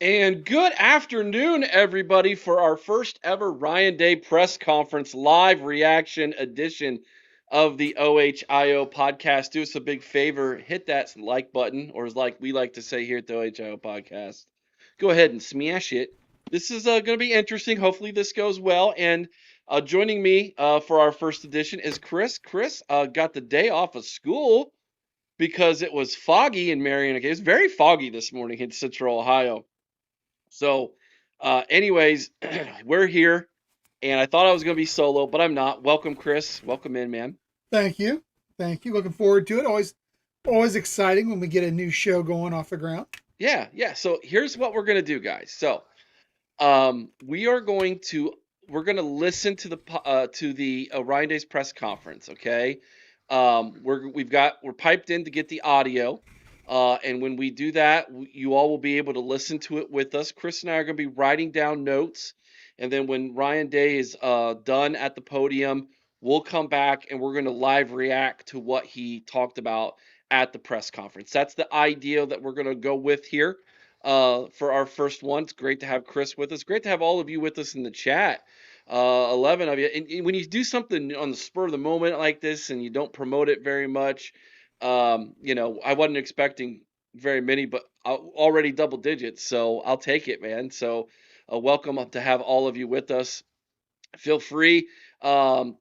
And good afternoon, everybody, for our first ever Ryan Day press conference live reaction edition of the OHIO podcast. Do us a big favor, hit that like button, or as like we like to say here at the OHIO podcast, go ahead and smash it. This is going to be interesting. Hopefully, this goes well. And joining me for our first edition is Chris. Chris got the day off of school because it was foggy in Marion. It was very foggy this morning in Central Ohio. So, anyways, we're here, and I thought I was going to be solo, but I'm not. Welcome, Chris. Welcome in, man. Thank you. Thank you. Looking forward to it. Always exciting when we get a new show going off the ground. Yeah. So here's what we're going to do, guys. So, we are going to listen to the Ryan Day's press conference. Okay. We're piped in to get the audio. And when we do that, you all will be able to listen to it with us. Chris and I are going to be writing down notes. And then when Ryan Day is done at the podium, we'll come back and we're going to live react to what he talked about at the press conference. That's the idea that we're going to go with here for our first one. It's great to have Chris with us. Great to have all of you with us in the chat. 11 of you. And when you do something on the spur of the moment like this and you don't promote it very much, I wasn't expecting very many, but already double digits, so I'll take it, man. So welcome to have all of you with us. Feel free to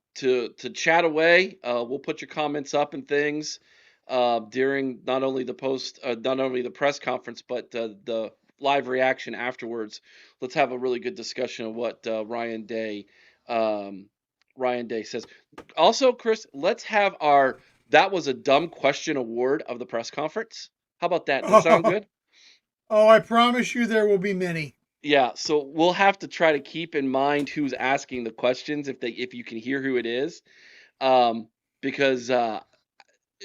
chat away. We'll put your comments up and things during not only the press conference, but the live reaction afterwards. Let's have a really good discussion of what Ryan Day says. Also, Chris, let's have our "That was a dumb question" award of the press conference. How about that? Does that sound good? I promise you there will be many. Yeah, so we'll have to try to keep in mind who's asking the questions if you can hear who it is, because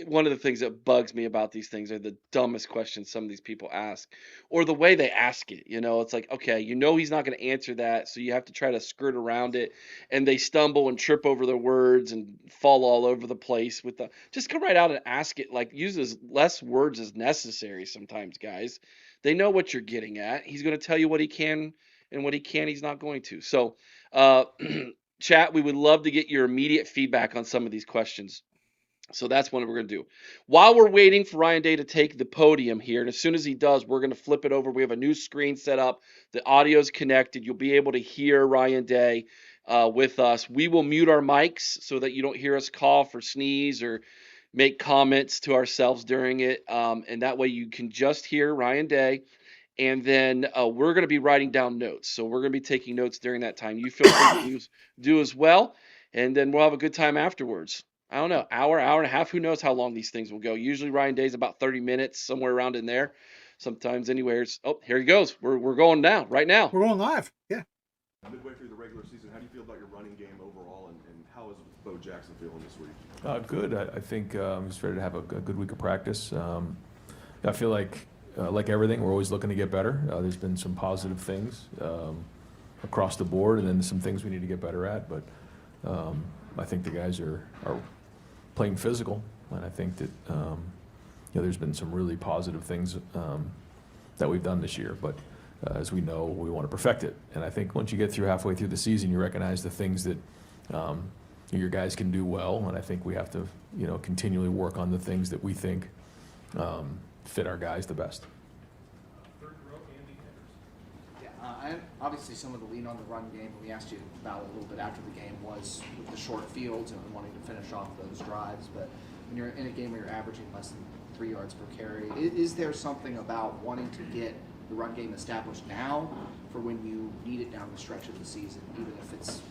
one of the things that bugs me about these things are the dumbest questions some of these people ask, or the way they ask it. It's like, okay, he's not going to answer that, so you have to try to skirt around it, and they stumble and trip over their words and fall all over the place with the. Just come right out and ask it. Like, use as less words as necessary sometimes, guys. They know what you're getting at. He's going to tell you what he can, and what he can't, he's not going to. So, chat, we would love to get your immediate feedback on some of these questions. So that's what we're going to do. While we're waiting for Ryan Day to take the podium here, and as soon as he does, we're going to flip it over. We have a new screen set up. The audio's connected. You'll be able to hear Ryan Day with us. We will mute our mics so that you don't hear us cough or sneeze or make comments to ourselves during it. And that way you can just hear Ryan Day. And then we're going to be writing down notes. So we're going to be taking notes during that time. You feel free to do as well. And then we'll have a good time afterwards. I don't know, hour and a half. Who knows how long these things will go? Usually Ryan Day's about 30 minutes, somewhere around in there. Sometimes anywhere. Oh, here he goes. We're going now, right now. We're going live. Yeah. Midway through the regular season, how do you feel about your running game overall, and how is Bo Jackson feeling this week? Good. I think I'm just ready to have a good week of practice. I feel like everything, we're always looking to get better. There's been some positive things across the board, and then some things we need to get better at. But I think the guys are playing physical, and I think that there's been some really positive things that we've done this year. But as we know, we want to perfect it. And I think once you get halfway through the season, you recognize the things that your guys can do well. And I think we have to continually work on the things that we think fit our guys the best. Obviously some of the lean on the run game, we asked you about a little bit after the game, was with the short fields and wanting to finish off those drives. But when you're in a game where you're averaging less than 3 yards per carry, is there something about wanting to get the run game established now for when you need it down the stretch of the season, even if it's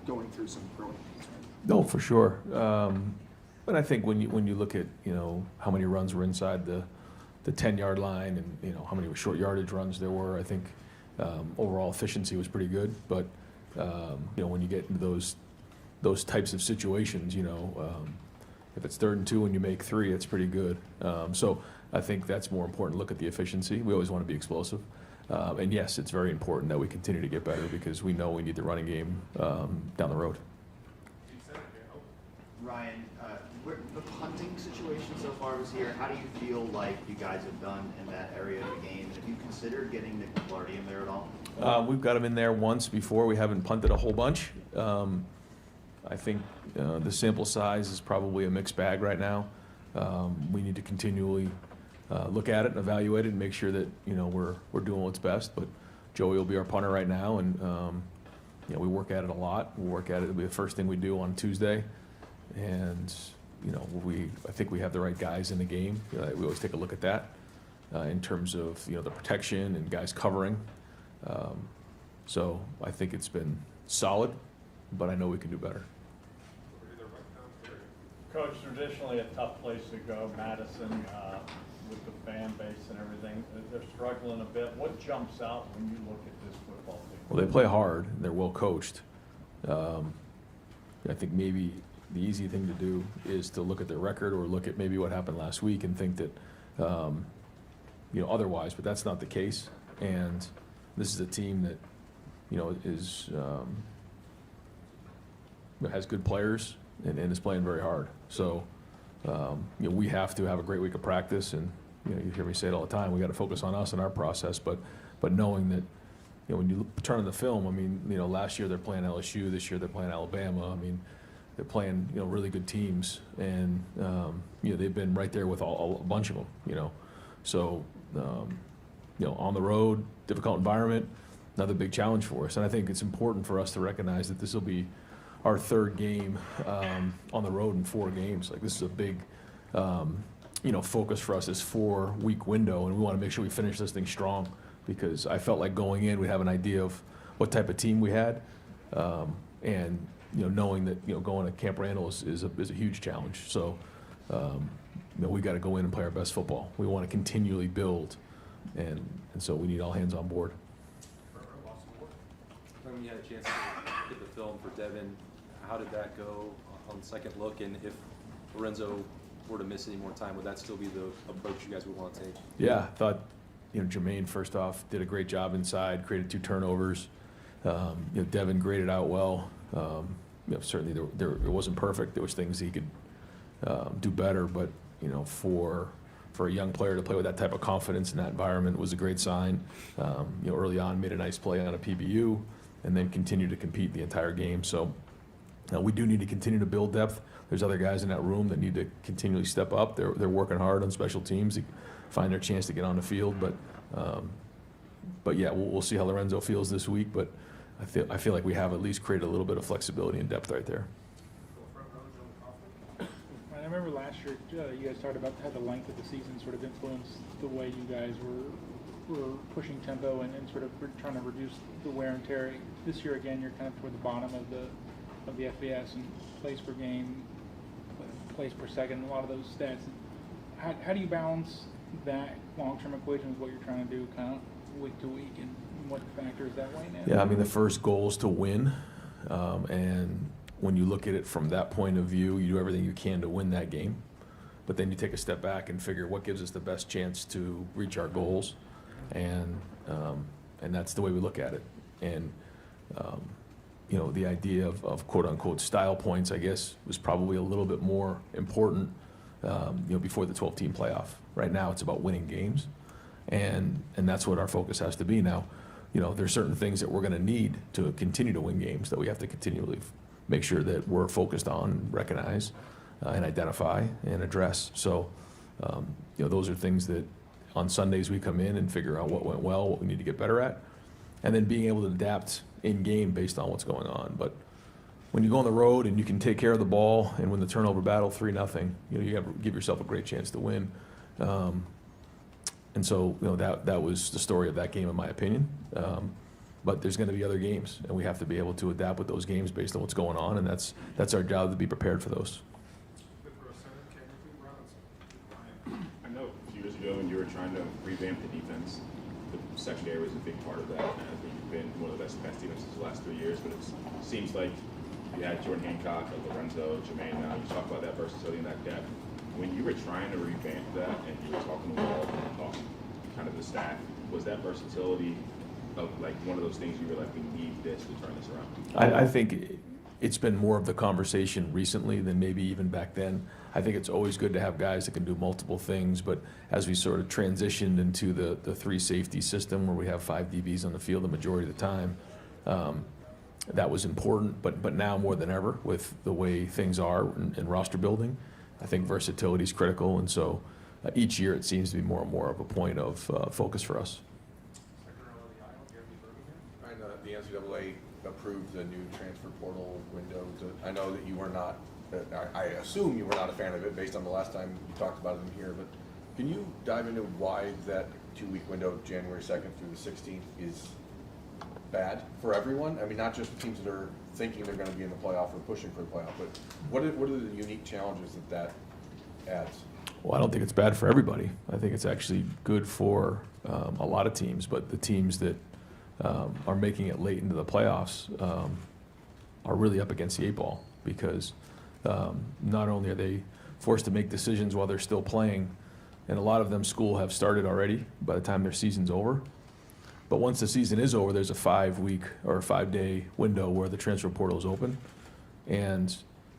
going through some growing pains? Right? No, for sure. But I think when you look at how many runs were inside the 10-yard line, and how many short yardage runs there were, I think overall efficiency was pretty good. But when you get into those types of situations, if it's 3rd and 2 and you make 3, it's pretty good. So I think that's more important. Look at the efficiency. We always want to be explosive. And yes, it's very important that we continue to get better because we know we need the running game down the road. Ryan, The punting situation so far this year, how do you feel like you guys have done in that area of the game? And have you considered getting Nick McClarty in there at all? We've got him in there once before. We haven't punted a whole bunch. I think the sample size is probably a mixed bag right now. We need to continually look at it and evaluate it and make sure that we're doing what's best. But Joey will be our punter right now, and we work at it a lot. We'll work at it. It'll be the first thing we do on Tuesday, and I think we have the right guys in the game. We always take a look at that in terms of the protection and guys covering. So I think it's been solid, but I know we can do better. Coach, traditionally a tough place to go, Madison, with the fan base and everything. They're struggling a bit. What jumps out when you look at this football team? Well, they play hard. And they're well coached. I think maybe the easy thing to do is to look at their record or look at maybe what happened last week and think that otherwise, but that's not the case. And this is a team that is has good players and is playing very hard. So we have to have a great week of practice, and you hear me say it all the time. We got to focus on us and our process, but knowing that when you turn on the film, I mean, last year they're playing LSU, this year they're playing Alabama. I mean, they're playing really good teams, and they've been right there with a bunch of them. So on the road, difficult environment, another big challenge for us. And I think it's important for us to recognize that this will be our third game on the road in 4 games. Like, this is a big focus for us, this 4-week window, and we want to make sure we finish this thing strong, because I felt like going in, we'd have an idea of what type of team we had, and knowing that going to Camp Randall is a huge challenge. So we got to go in and play our best football. We want to continually build, and so we need all hands on board. When you had a chance to get the film for Devin, how did that go on second look? And if Lorenzo were to miss any more time, would that still be the approach you guys would want to take? Yeah, I thought Jermaine, first off, did a great job inside, created 2 turnovers. Devin graded out well. Certainly it wasn't perfect. There was things he could do better, but for a young player to play with that type of confidence in that environment was a great sign. Early on, made a nice play on a PBU, and then continued to compete the entire game. So we do need to continue to build depth. There's other guys in that room that need to continually step up. They're working hard on special teams to find their chance to get on the field. But yeah, we'll see how Lorenzo feels this week. But I feel like we have at least created a little bit of flexibility and depth right there. I remember last year you guys talked about how the length of the season sort of influenced the way you guys were pushing tempo and sort of trying to reduce the wear and tear. This year again, you're kind of toward the bottom of the FBS and plays per game, plays per second, a lot of those stats. How do you balance that long-term equation with what you're trying to do kind of week to week, and what factors that way now? Yeah, I mean, the first goal is to win, and when you look at it from that point of view, you do everything you can to win that game. But then you take a step back and figure what gives us the best chance to reach our goals, and that's the way we look at it. And the idea of quote unquote style points, I guess, was probably a little bit more important before the 12-team playoff. Right now, it's about winning games, and that's what our focus has to be now. There's certain things that we're going to need to continue to win games that we have to continually make sure that we're focused on, recognize, and identify and address. So, those are things that on Sundays we come in and figure out what went well, what we need to get better at, and then being able to adapt in game based on what's going on. But when you go on the road and you can take care of the ball and win the turnover battle 3-0, you have to give yourself a great chance to win. And so, that was the story of that game, in my opinion. But there's going to be other games, and we have to be able to adapt with those games based on what's going on, and that's our job, to be prepared for those. I know a few years ago when you were trying to revamp the defense, the secondary was a big part of that, and I think you've been one of the best defenses the last 3 years, but it seems like you had Jordan Hancock, Lorenzo, Jermaine now. You talk about that versatility and that depth. When you were trying to revamp that and you were talking to Walt and talking kind of the staff, was that versatility of like one of those things you were like, we need this to turn this around? I think it's been more of the conversation recently than maybe even back then. I think it's always good to have guys that can do multiple things, but as we sort of transitioned into the three safety system where we have 5 DBs on the field the majority of the time, that was important, but now more than ever with the way things are in roster building, I think versatility is critical, and so each year it seems to be more and more of a point of focus for us. I know the NCAA approved the new transfer portal window. I know that you were not, I assume you were not a fan of it based on the last time you talked about it in here, but can you dive into why that 2-week window, January 2nd through the 16th, is bad for everyone? I mean, not just the teams that are thinking they're going to be in the playoff or pushing for the playoff, but what are the unique challenges that adds? Well, I don't think it's bad for everybody. I think it's actually good for a lot of teams, but the teams that are making it late into the playoffs are really up against the 8 ball because not only are they forced to make decisions while they're still playing, and a lot of them school have started already by the time their season's over, but once the season is over, there's a 5-week or 5-day window where the transfer portal is open, and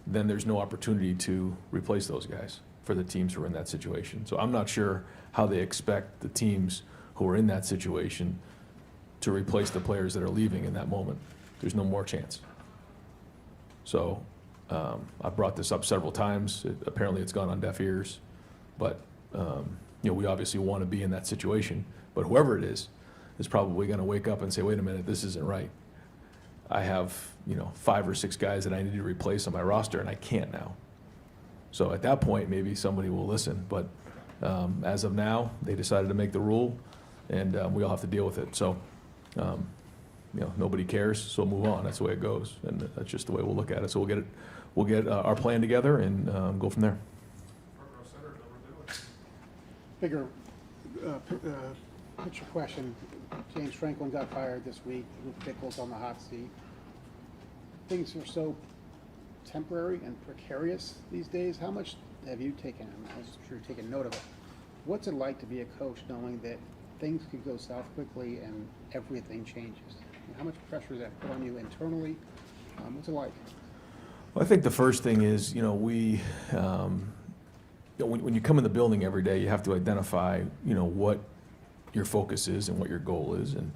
then there's no opportunity to replace those guys for the teams who are in that situation. So I'm not sure how they expect the teams who are in that situation to replace the players that are leaving in that moment. There's no more chance. So I've brought this up several times. Apparently it's gone on deaf ears, but we obviously want to be in that situation, but whoever it is probably going to wake up and say, wait a minute, this isn't right. I have 5 or 6 guys that I need to replace on my roster, and I can't now. So at that point, maybe somebody will listen. But as of now, they decided to make the rule, and we all have to deal with it. So nobody cares, so move on. That's the way it goes, and that's just the way we'll look at it. So we'll get our plan together and go from there. Bigger picture question. James Franklin got fired this week. Luke Fickell's on the hot seat. Things are so temporary and precarious these days. How much have you taken, I'm sure you've taken note of it, what's it like to be a coach knowing that things could go south quickly and everything changes? How much pressure does that put on you internally? What's it like? Well, I think the first thing is, when you come in the building every day, you have to identify, what your focus is and what your goal is. And,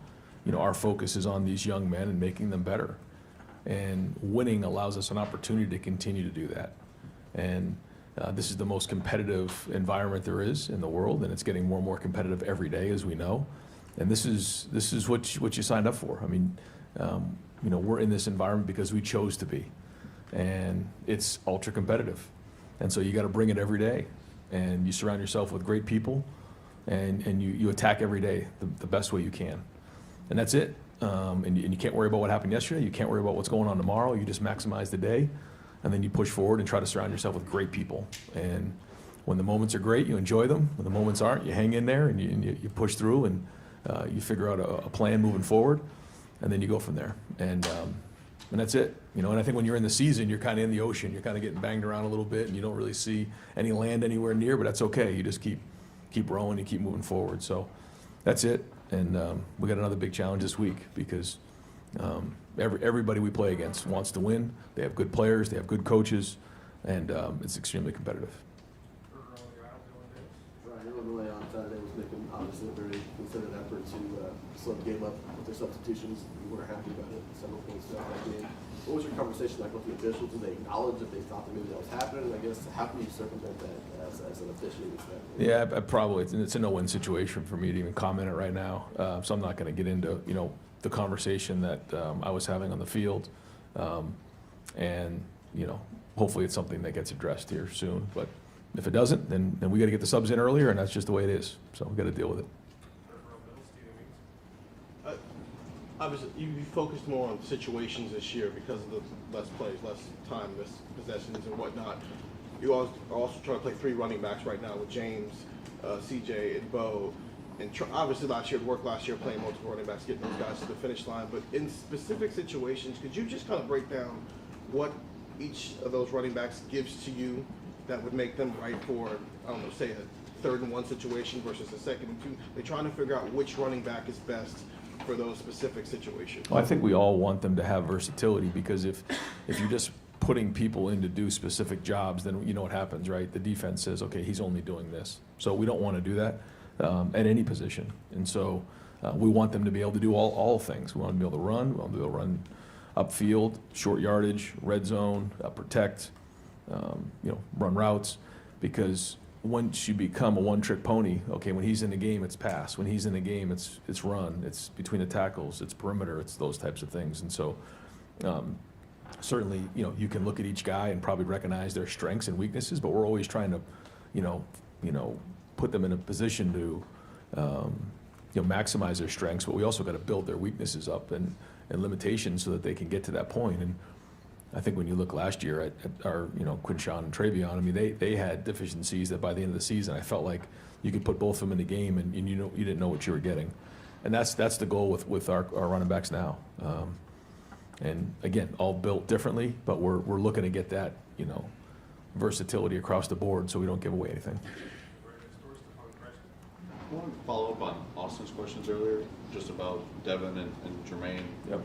our focus is on these young men and making them better. And winning allows us an opportunity to continue to do that. And this is the most competitive environment there is in the world, and it's getting more and more competitive every day, as we know. And this is what you signed up for. I mean, we're in this environment because we chose to be, and it's ultra competitive. And so you got to bring it every day, and you surround yourself with great people, and you attack every day the best way you can, and that's it. And you can't worry about what happened yesterday. You can't worry about what's going on tomorrow. You just maximize the day, and then you push forward and try to surround yourself with great people. And when the moments are great, you enjoy them. When the moments aren't, you hang in there and you push through, and you figure out a plan moving forward, and then you go from there. And that's it. And I think when you're in the season, you're kind of in the ocean. You're kind of getting banged around a little bit, and you don't really see any land anywhere near, but that's okay. You just keep rowing and keep moving forward. So that's it. And we got another big challenge this week because everybody we play against wants to win. They have good players, they have good coaches, and it's extremely competitive. Ryan, Illinois on Saturday was making obviously a very concerted effort to slow the game up with their substitutions. You weren't happy about it. Several points throughout that game. What was your conversation like with the officials? Did they acknowledge that they thought that maybe that was happening? I guess how can you circumvent that as an official? Yeah, probably. It's a no-win situation for me to even comment it right now. So I'm not going to get into the conversation that I was having on the field, and hopefully it's something that gets addressed here soon. But if it doesn't, then we got to get the subs in earlier, and that's just the way it is. So we got to deal with it. Obviously, you focused more on situations this year because of the less plays, less time, less possessions and whatnot. You are also trying to play 3 running backs right now with James, CJ, and Bo. And obviously last year, it worked last year playing multiple running backs, getting those guys to the finish line. But in specific situations, could you just kind of break down what each of those running backs gives to you that would make them right for, I don't know, say a 3rd and 1 situation versus a 2nd and 2? They're trying to figure out which running back is best for those specific situations? Well, I think we all want them to have versatility, because if you're just putting people in to do specific jobs, then you know what happens, right? The defense says, okay, he's only doing this. So we don't want to do that at any position. And so we want them to be able to do all things. We want them to be able to run. We want them to be able to run upfield, short yardage, red zone, protect, run routes. Because once you become a one-trick pony, okay, when he's in the game, it's pass. When he's in the game, it's run. It's between the tackles. It's perimeter. It's those types of things. And so certainly, you can look at each guy and probably recognize their strengths and weaknesses, but we're always trying to, put them in a position to, maximize their strengths. But we also got to build their weaknesses up and limitations so that they can get to that point. And I think when you look last year at our, Quinshawn and Travion, I mean, they had deficiencies that by the end of the season, I felt like you could put both of them in the game and you didn't know what you were getting. And that's the goal with our running backs now. And again, all built differently, but we're looking to get that, versatility across the board so we don't give away anything. I wanted to follow up on Austin's questions earlier, just about Devin and Jermaine. Yep.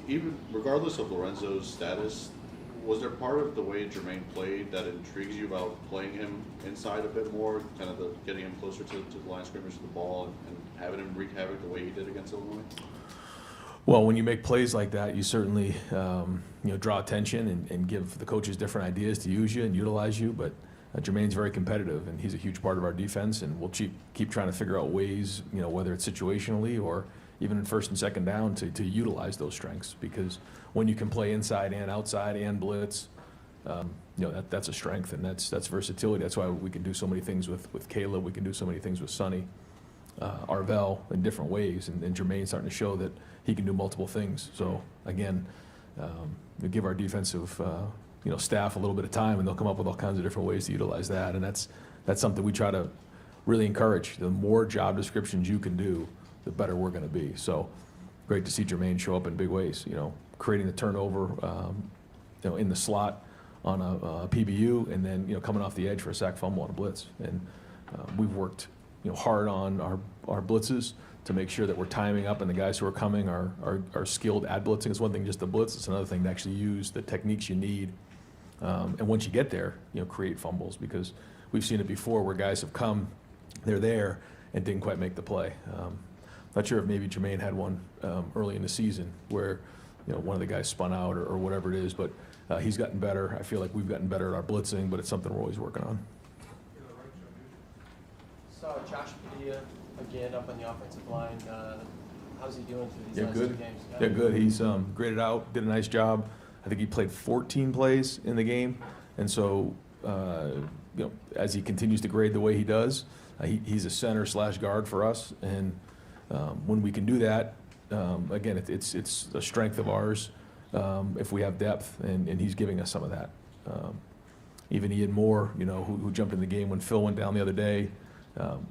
Even regardless of Lorenzo's status, was there part of the way Jermaine played that intrigues you about playing him inside a bit more, kind of getting him closer to the line of scrimmage of the ball and having him wreak havoc the way he did against Illinois? Well, when you make plays like that, you certainly draw attention and give the coaches different ideas to use you and utilize you. But Jermaine's very competitive, and he's a huge part of our defense. And we'll keep trying to figure out ways, whether it's situationally or even in first and second down, to utilize those strengths. Because when you can play inside and outside and blitz, that's a strength, and that's versatility. That's why we can do so many things with Caleb. We can do so many things with Sonny, Arvell in different ways, and Jermaine's starting to show that he can do multiple things. So again, we give our defensive staff a little bit of time, and they'll come up with all kinds of different ways to utilize that. And that's something we try to really encourage. The more job descriptions you can do, the better we're going to be. So great to see Jermaine show up in big ways. Creating the turnover, in the slot on a PBU, and then coming off the edge for a sack fumble on a blitz. And we've worked hard on our blitzes to make sure that we're timing up, and the guys who are coming are skilled at blitzing. It's one thing just to blitz; it's another thing to actually use the techniques you need. And once you get there, create fumbles, because we've seen it before where guys have come, they're there, and didn't quite make the play. Not sure if maybe Jermaine had one early in the season where one of the guys spun out or whatever it is, but he's gotten better. I feel like we've gotten better at our blitzing, but it's something we're always working on. So Josh Padilla again up on the offensive line. How's he doing through these last Good. two games? Yeah, good. He's graded out, did a nice job. I think he played 14 plays in the game, and so as he continues to grade the way he does, he's a center / guard for us, and when we can do that, again, it's a strength of ours if we have depth, and he's giving us some of that. Even Ian Moore, who jumped in the game when Phil went down the other day.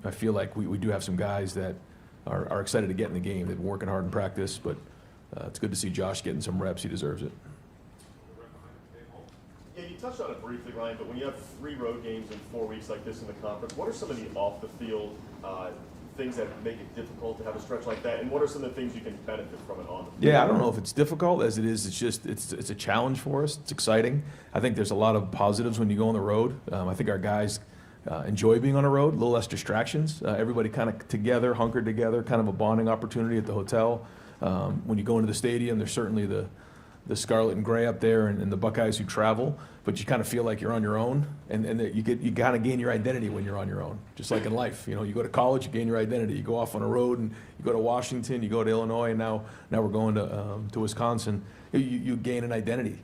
I feel like we do have some guys that are excited to get in the game. They've been working hard in practice, but it's good to see Josh getting some reps. He deserves it. Yeah, you touched on it briefly, Ryan, but when you have 3 road games in 4 weeks like this in the conference, what are some of the off-the-field things that make it difficult to have a stretch like that, and what are some of the things you can benefit from it on the field? Yeah, I don't know if it's difficult as it is. It's just it's a challenge for us. It's exciting. I think there's a lot of positives when you go on the road. I think our guys enjoy being on the road. A little less distractions. Everybody kind of together, hunkered together, kind of a bonding opportunity at the hotel. When you go into the stadium, there's certainly the scarlet and gray up there and the Buckeyes who travel, but you kind of feel like you're on your own, and you kind of gain your identity when you're on your own, just like in life. You go to college, you gain your identity. You go off on a road, and you go to Washington, you go to Illinois, and now we're going to Wisconsin. You gain an identity,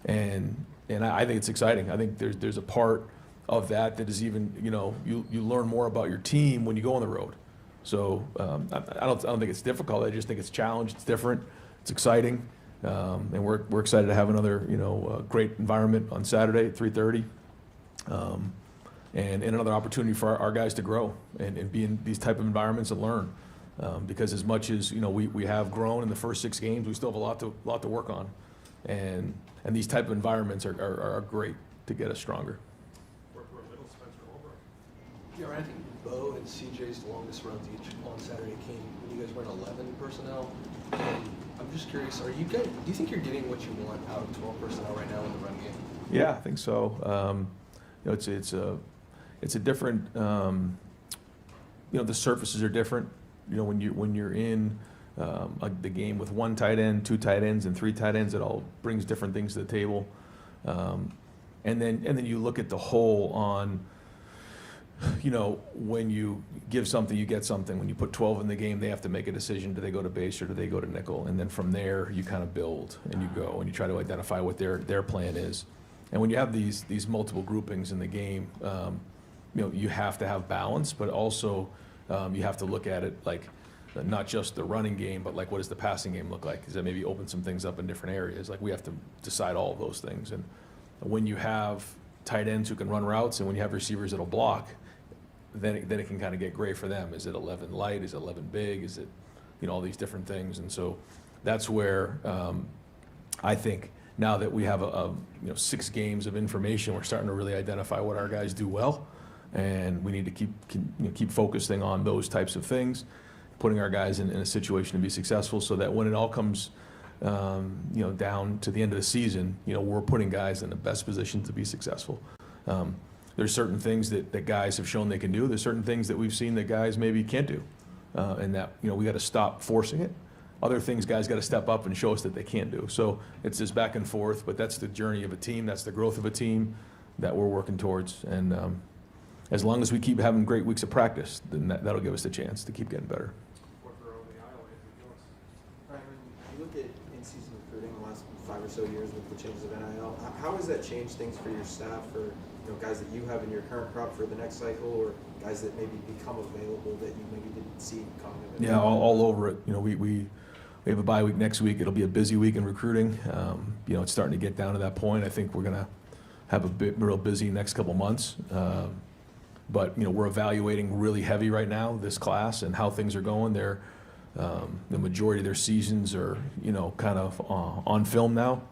and I think it's exciting. I think there's a part of that is even you learn more about your team when you go on the road. So I don't think it's difficult. I just think it's challenged. It's different. It's exciting. And we're excited to have another great environment on Saturday at 3:30, and another opportunity for our guys to grow and be in these type of environments and learn. Because as much as we have grown in the first 6 games, we still have a lot to work on, and these type of environments are great to get us stronger. Yeah, I think Bo and CJ's longest runs each on Saturday came when you guys were in 11 personnel. And I'm just curious, do you think you're getting what you want out of 12 personnel right now in the run game? Yeah, I think so. It's a different. The surfaces are different. When you're in the game with one tight end, two tight ends, and three tight ends, it all brings different things to the table. And then you look at the whole on. When you give something, you get something. When you put 12 in the game, they have to make a decision. Do they go to base or do they go to nickel? And then from there, you kind of build and you go and you try to identify what their plan is. And when you have these multiple groupings in the game, you have to have balance, but also you have to look at it like not just the running game, but like what does the passing game look like? Does that maybe open some things up in different areas? Like we have to decide all of those things. And when you have tight ends who can run routes and when you have receivers that'll block, then it can kind of get gray for them. Is it 11 light? Is it 11 big? Is it, all these different things? And so that's where I think now that we have 6 games of information, we're starting to really identify what our guys do well, and we need to keep focusing on those types of things, putting our guys in a situation to be successful, so that when it all comes down to the end of the season, we're putting guys in the best position to be successful. There's certain things that guys have shown they can do. There's certain things that we've seen that guys maybe can't do, and that we got to stop forcing it. Other things guys got to step up and show us that they can do. So it's this back and forth, but that's the journey of a team. That's the growth of a team that we're working towards. And as long as we keep having great weeks of practice, then that'll give us the chance to keep getting better. Ryan, when you look at in-season recruiting the last 5 or so years with the changes of NIL, how has that changed things for your staff, for guys that you have in your current crop for the next cycle, or guys that maybe become available that you maybe didn't see coming? Yeah, all over it. We have a bye week next week. It'll be a busy week in recruiting. It's starting to get down to that point. I think we're going to have a real busy next couple months. But we're evaluating really heavy right now this class and how things are going. They're the majority of their seasons are kind of on film now,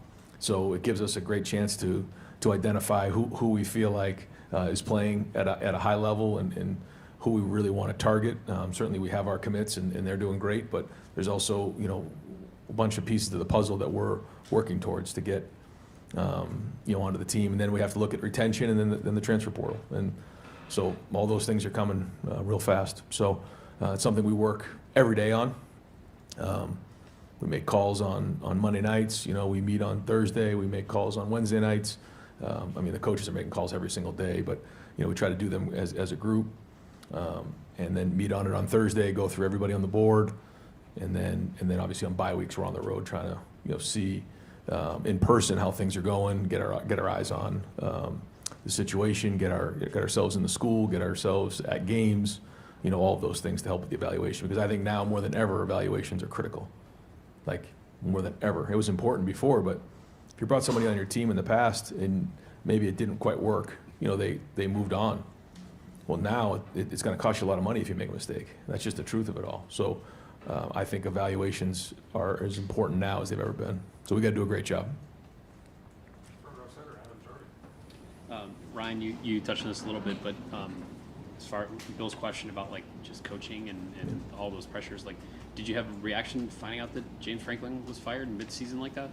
so it gives us a great chance to identify who we feel like is playing at a high level and who we really want to target. Certainly we have our commits and they're doing great, but there's also a bunch of pieces of the puzzle that we're working towards to get onto the team. And then we have to look at retention and then the transfer portal. And so all those things are coming real fast. So it's something we work every day on. We make calls on Monday nights. We meet on Thursday. We make calls on Wednesday nights. The coaches are making calls every single day, but we try to do them as a group, and then meet on it on Thursday. Go through everybody on the board, and then obviously on bye weeks we're on the road trying to see in person how things are going, get our eyes on the situation, get ourselves in the school, get ourselves at games, all of those things to help with the evaluation. Because I think now more than ever, evaluations are critical. Like more than ever. It was important before, but if you brought somebody on your team in the past and maybe it didn't quite work, they moved on. Well, now it's going to cost you a lot of money if you make a mistake. That's just the truth of it all. So I think evaluations are as important now as they've ever been. So we got to do a great job. Ryan, you touched on this a little bit, but as far as Bill's question about just coaching and all those pressures, did you have a reaction finding out that James Franklin was fired in mid-season like that?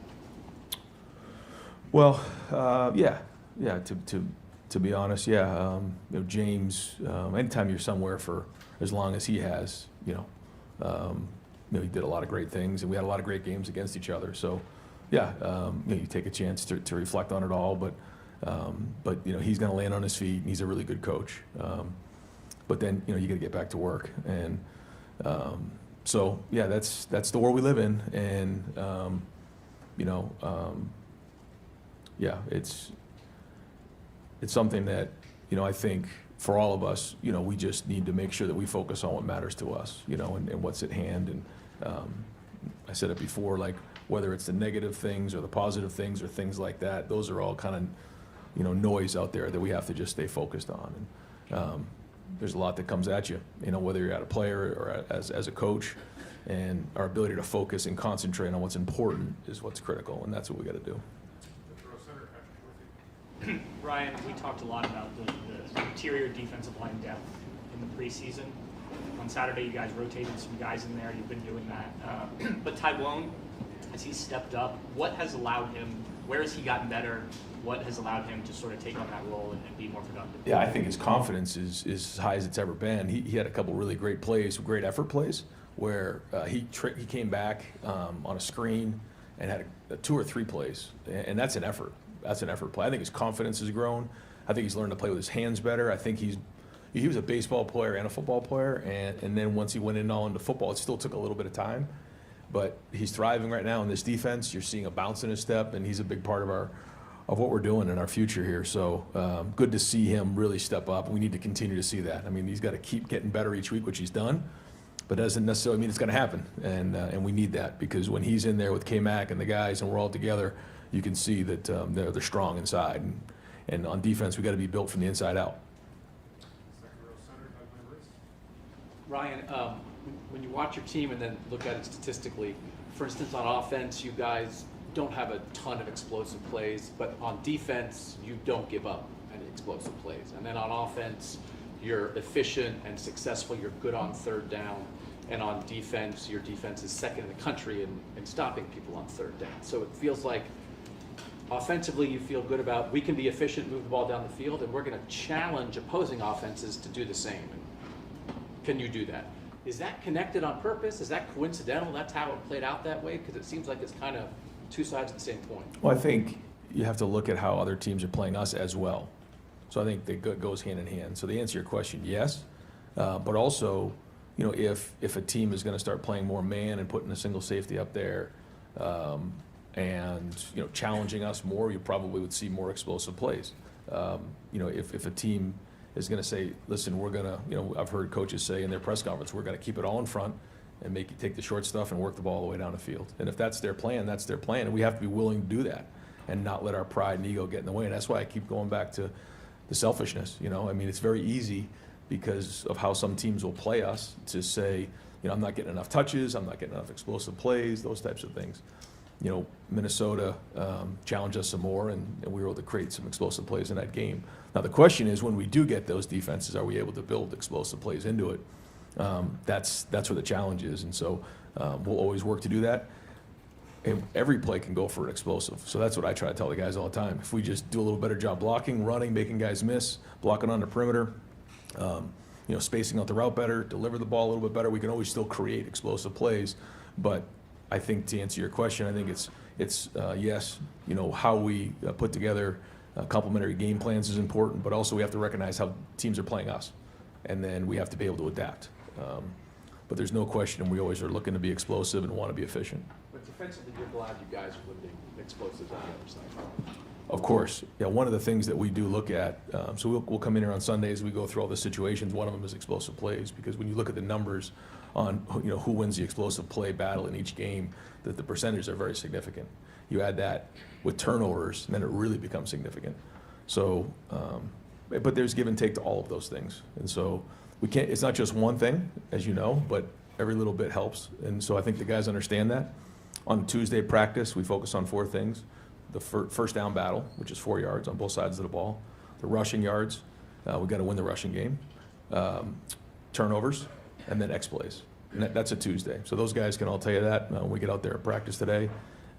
Well, yeah. To be honest, yeah. James, anytime you're somewhere for as long as he has, he did a lot of great things, and we had a lot of great games against each other. So, yeah, you take a chance to reflect on it all, but he's going to land on his feet, and he's a really good coach. But then, you got to get back to work, and so yeah, that's the world we live in, and yeah, it's something that I think for all of us, we just need to make sure that we focus on what matters to us, and what's at hand. And I said it before, whether it's the negative things or the positive things or things like that, those are all kind of noise out there that we have to just stay focused on. And there's a lot that comes at you, whether you're at a player or as a coach, and our ability to focus and concentrate on what's important is what's critical, and that's what we got to do. Ryan, we talked a lot about the interior defensive line depth in in the preseason. On Saturday, you guys rotated some guys in there. You've been doing that. But Tyrone, as he stepped up, what has allowed him, where has he gotten better? What has allowed him to sort of take on that role and be more productive? Yeah, I think his confidence is as high as it's ever been. He had a couple really great plays, great effort plays, where he came back on a screen and had a 2 or 3 plays, and that's an effort. That's an effort play. I think his confidence has grown. I think he's learned to play with his hands better. I think he was a baseball player and a football player, and then once he went all into football, it still took a little bit of time. But he's thriving right now in this defense. You're seeing a bounce in his step, and he's a big part of what we're doing in our future here. So good to see him really step up. We need to continue to see that. I mean, he's got to keep getting better each week, which he's done, but doesn't necessarily mean it's going to happen. And we need that, because when he's in there with K-Mac and the guys and we're all together, you can see that they're strong inside. And on defense, we got to be built from the inside out. Ryan, when you watch your team and then look at it statistically, for instance, on offense, you guys don't have a ton of explosive plays, but on defense, you don't give up any explosive plays. And then on offense, you're efficient and successful. You're good on third down. And on defense, your defense is second in the country in stopping people on third down. So it feels like offensively, you feel good about, we can be efficient, move the ball down the field, and we're going to challenge opposing offenses to do the same. Can you do that? Is that connected on purpose? Is that coincidental? That's how it played out that way? Because it seems like it's kind of two sides of the same coin. Well, I think you have to look at how other teams are playing us as well. So I think that goes hand in hand. So to answer your question, yes. But also, you know, if a team is going to start playing more man and putting a single safety up there, and you know, challenging us more, you probably would see more explosive plays. You know, if a team is going to say, listen, we're going to, you know, I've heard coaches say in their press conference, we're going to keep it all in front and make you take the short stuff and work the ball all the way down the field. And if that's their plan, that's their plan. And we have to be willing to do that and not let our pride and ego get in the way. And that's why I keep going back to the selfishness. You know, I mean, it's very easy because of how some teams will play us to say, you know, I'm not getting enough touches, I'm not getting enough explosive plays, those types of things. You know, Minnesota challenged us some more, and we were able to create some explosive plays in that game. Now, the question is, when we do get those defenses, are we able to build explosive plays into it? That's where the challenge is, and so we'll always work to do that. And every play can go for an explosive, so that's what I try to tell the guys all the time. If we just do a little better job blocking, running, making guys miss, blocking on the perimeter, you know, spacing out the route better, deliver the ball a little bit better, we can always still create explosive plays. But I think to answer your question, I think it's yes, you know, how we put together complementary game plans is important, but also we have to recognize how teams are playing us, and then we have to be able to adapt. But there's no question we always are looking to be explosive and want to be efficient. But defensively, you're glad you guys are limiting explosives on the other side. Of course. Yeah, one of the things that we do look at, so we'll come in here on Sundays, we go through all the situations. One of them is explosive plays, because when you look at the numbers on, you know, who wins the explosive play battle in each game, that the percentages are very significant. You add that with turnovers, and then it really becomes significant. So, but there's give and take to all of those things. And so we can't, it's not just one thing, as you know, but every little bit helps. And so I think the guys understand that. On Tuesday practice, we focus on 4 things. The first down battle, which is 4 yards on both sides of the ball. The rushing yards, we got to win the rushing game. Turnovers, and then X plays. And that's a Tuesday. So those guys can all tell you that when we get out there at practice today.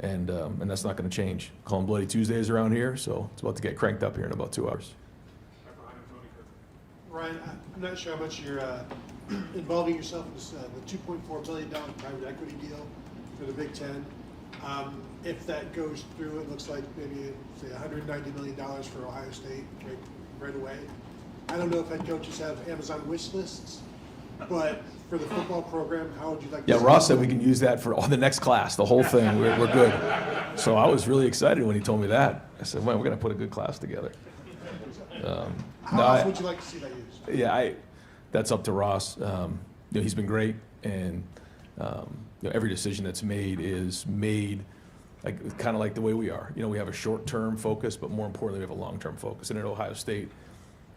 And that's not going to change. Call them Bloody Tuesdays around here, so it's about to get cranked up here in about 2 hours. Ryan, I'm not sure how much you're involving yourself in this, the $2.4 billion private equity deal for the Big Ten. If that goes through, it looks like maybe, say, $190 million for Ohio State right away. I don't know if head coaches have Amazon wish lists, but for the football program, how would you like to see Ross said we can use that for the next class, the whole thing. We're good. So I was really excited when he told me that. I said, well, we're going to put a good class together. How else would you like to see that used? Yeah, that's up to Ross. You know, he's been great, and you know, every decision that's made is made like kind of like the way we are. You know, we have a short-term focus, but more importantly, we have a long-term focus. And at Ohio State,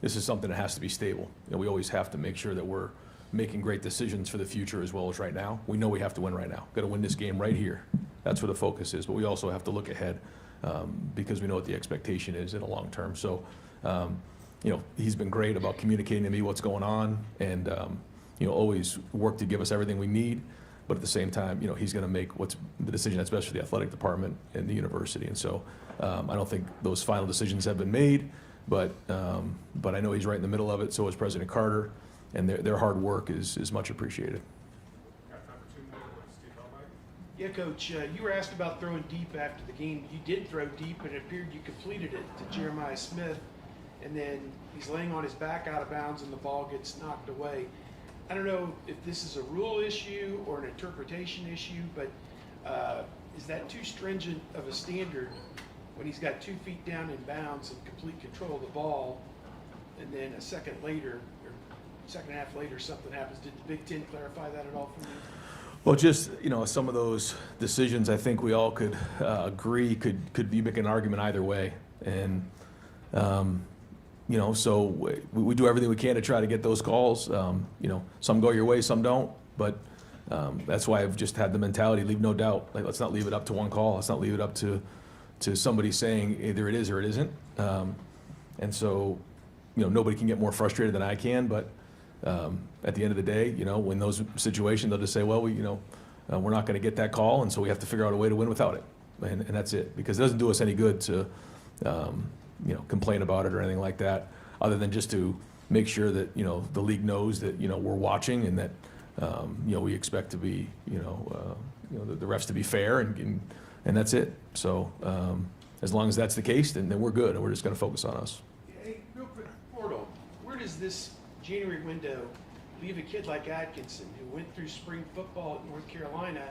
this is something that has to be stable. You know, we always have to make sure that we're making great decisions for the future as well as right now. We know we have to win right now. Got to win this game right here. That's where the focus is. But we also have to look ahead because we know what the expectation is in the long term. So, you he's been great about communicating to me what's going on, and always work to give us everything we need. But at the same time, he's going to make what's the decision that's best for the athletic department and the university. And so I don't think those final decisions have been made, but I know he's right in the middle of it. So is President Carter, and their hard work is much appreciated. Yeah, Coach, you were asked about throwing deep after the game. You did throw deep, and it appeared you completed it to Jeremiah Smith, and then he's laying on his back out of bounds, and the ball gets knocked away. I don't know if this is a rule issue or an interpretation issue, but is that too stringent of a standard when he's got 2 feet down in bounds and complete control of the ball, and then a second later, or second half later, something happens? Did the Big Ten clarify that at all for you? Well, just, some of those decisions, I think we all could agree could be making an argument either way. And, so we do everything we can to try to get those calls. Some go your way, some don't. But that's why I've just had the mentality, leave no doubt. Like, let's not leave it up to one call. Let's not leave it up to somebody saying either it is or it isn't. And so, nobody can get more frustrated than I can. But at the end of the day, when those situations, they'll just say, well, we're not going to get that call, and so we have to figure out a way to win without it. And that's it. Because it doesn't do us any good to, complain about it or anything like that, other than just to make sure that, the league knows that, we're watching, and that, we expect to be, the refs to be fair, and that's it. So as long as that's the case, then we're good, and we're just going to focus on us. Hey, real quick, Portal, where does this January window leave a kid like Atkinson, who went through spring football at North Carolina,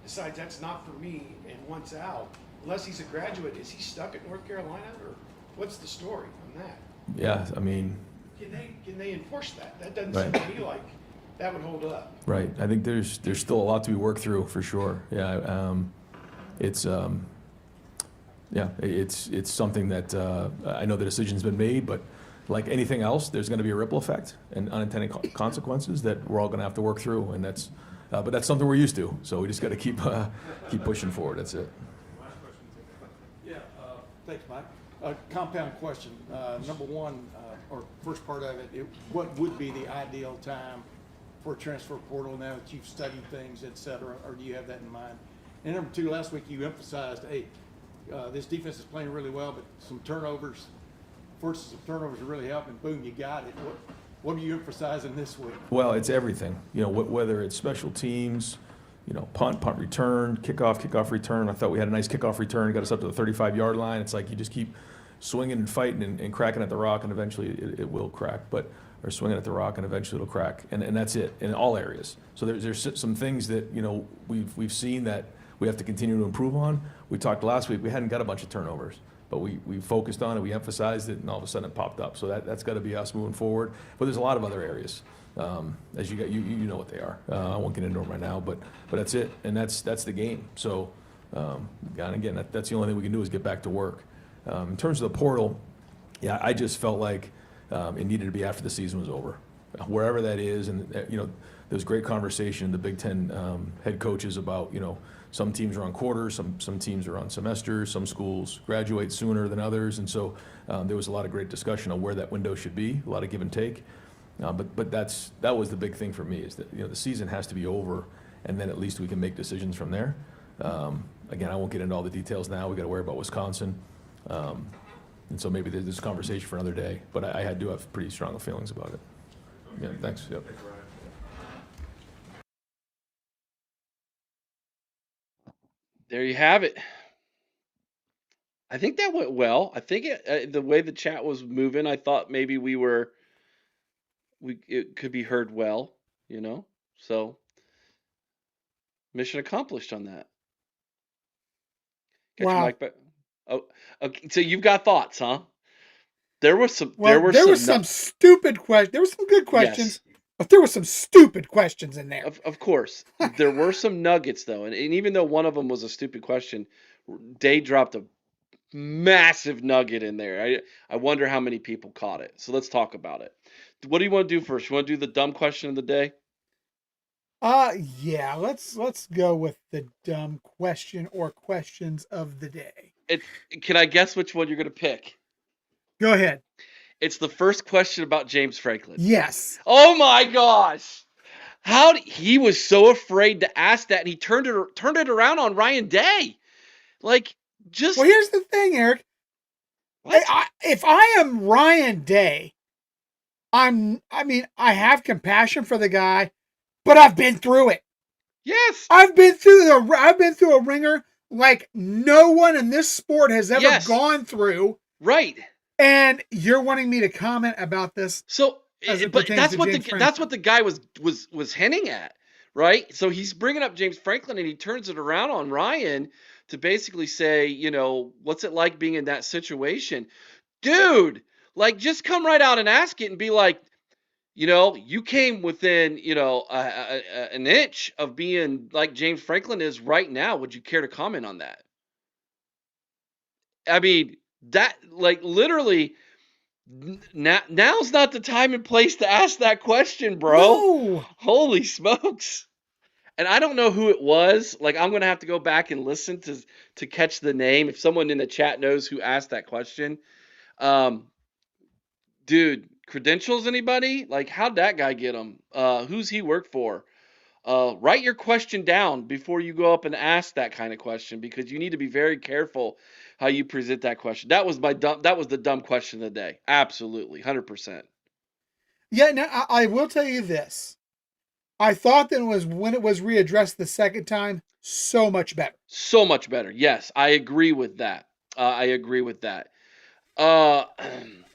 decides that's not for me and wants out? Unless he's a graduate, is he stuck at North Carolina, or what's the story on that? Yeah, I mean. Can they enforce that? That doesn't Right. seem to me like that would hold up. Right. I think there's still a lot to be worked through, for sure. Yeah. It's something that I know the decision's been made, but like anything else, there's going to be a ripple effect and unintended consequences that we're all going to have to work through, and but that's something we're used to. So we just got to keep pushing forward. That's it. Yeah. Thanks, Mike. Compound question. Number one, or first part of it, what would be the ideal time for transfer portal now that you've studied things, et cetera, or do you have that in mind? And number two, last week you emphasized, hey, this defense is playing really well, but some turnovers, forces of turnovers are really helping. Boom, you got it. What are you emphasizing this week? Well, it's everything. Whether it's special teams, punt return, kickoff return. I thought we had a nice kickoff return, got us up to the 35-yard line. It's like you just keep swinging and fighting and cracking at the rock, and eventually it will crack. Or swinging at the rock, and eventually it'll crack. And that's it in all areas. So there's some things that we've seen that we have to continue to improve on. We talked last week. We hadn't got a bunch of turnovers, but we focused on it. We emphasized it, and all of a sudden it popped up. So that's got to be us moving forward. But there's a lot of other areas. As you know what they are. I won't get into them right now, but that's it, and that's the game. So, and again, that's the only thing we can do is get back to work. In terms of the portal, yeah, I just felt like it needed to be after the season was over, wherever that is. And there was great conversation in the Big Ten head coaches about some teams are on quarters, some teams are on semesters, some schools graduate sooner than others, and so there was a lot of great discussion on where that window should be, a lot of give and take. But that was the big thing for me, is that the season has to be over, and then at least we can make decisions from there. Again, I won't get into all the details now. We got to worry about Wisconsin, and so maybe there's this conversation for another day. But I do have pretty strong feelings about it. Yeah, thanks. Yep. There you have it. I think that went well. I think the way the chat was moving, I thought maybe it could be heard well, So mission accomplished on that. Get your mic back. Oh, okay. So you've got thoughts, huh? There were some. Well, there were some stupid questions. There were some good questions, but there were some stupid questions in there. Of course, there were some nuggets though, and even though one of them was a stupid question, Day dropped a massive nugget in there. I wonder how many people caught it. So let's talk about it. What do you want to do first? You want to do the dumb question of the day? Yeah, let's go with the dumb question or questions of the day. Can I guess which one you're going to pick? Go ahead. It's the first question about James Franklin. Yes. Oh my gosh. He was so afraid to ask that, and he turned it around on Ryan Day. Like, just. Well, here's the thing, Eric. If I am Ryan Day, I have compassion for the guy, but I've been through it. Yes. I've been through a ringer like no one in this sport has ever gone through. Right. And you're wanting me to comment about this. So, but that's what that's what the guy was hinting at, right? So he's bringing up James Franklin, and he turns it around on Ryan to basically say, what's it like being in that situation? Dude, like, just come right out and ask it and be like, you came within, an inch of being like James Franklin is right now. Would you care to comment on that? I mean, that, like, literally, now's not the time and place to ask that question, bro. No. Holy smokes. And I don't know who it was. Like, I'm going to have to go back and listen to catch the name. If someone in the chat knows who asked that question. Dude, credentials, anybody? Like, how'd that guy get them? Who's he work for? Write your question down before you go up and ask that kind of question, because you need to be very careful how you present that question. That was the dumb question of the day. Absolutely. 100%. Yeah. Now I will tell you this. I thought that when it was readdressed the second time, so much better. So much better. Yes, I agree with that.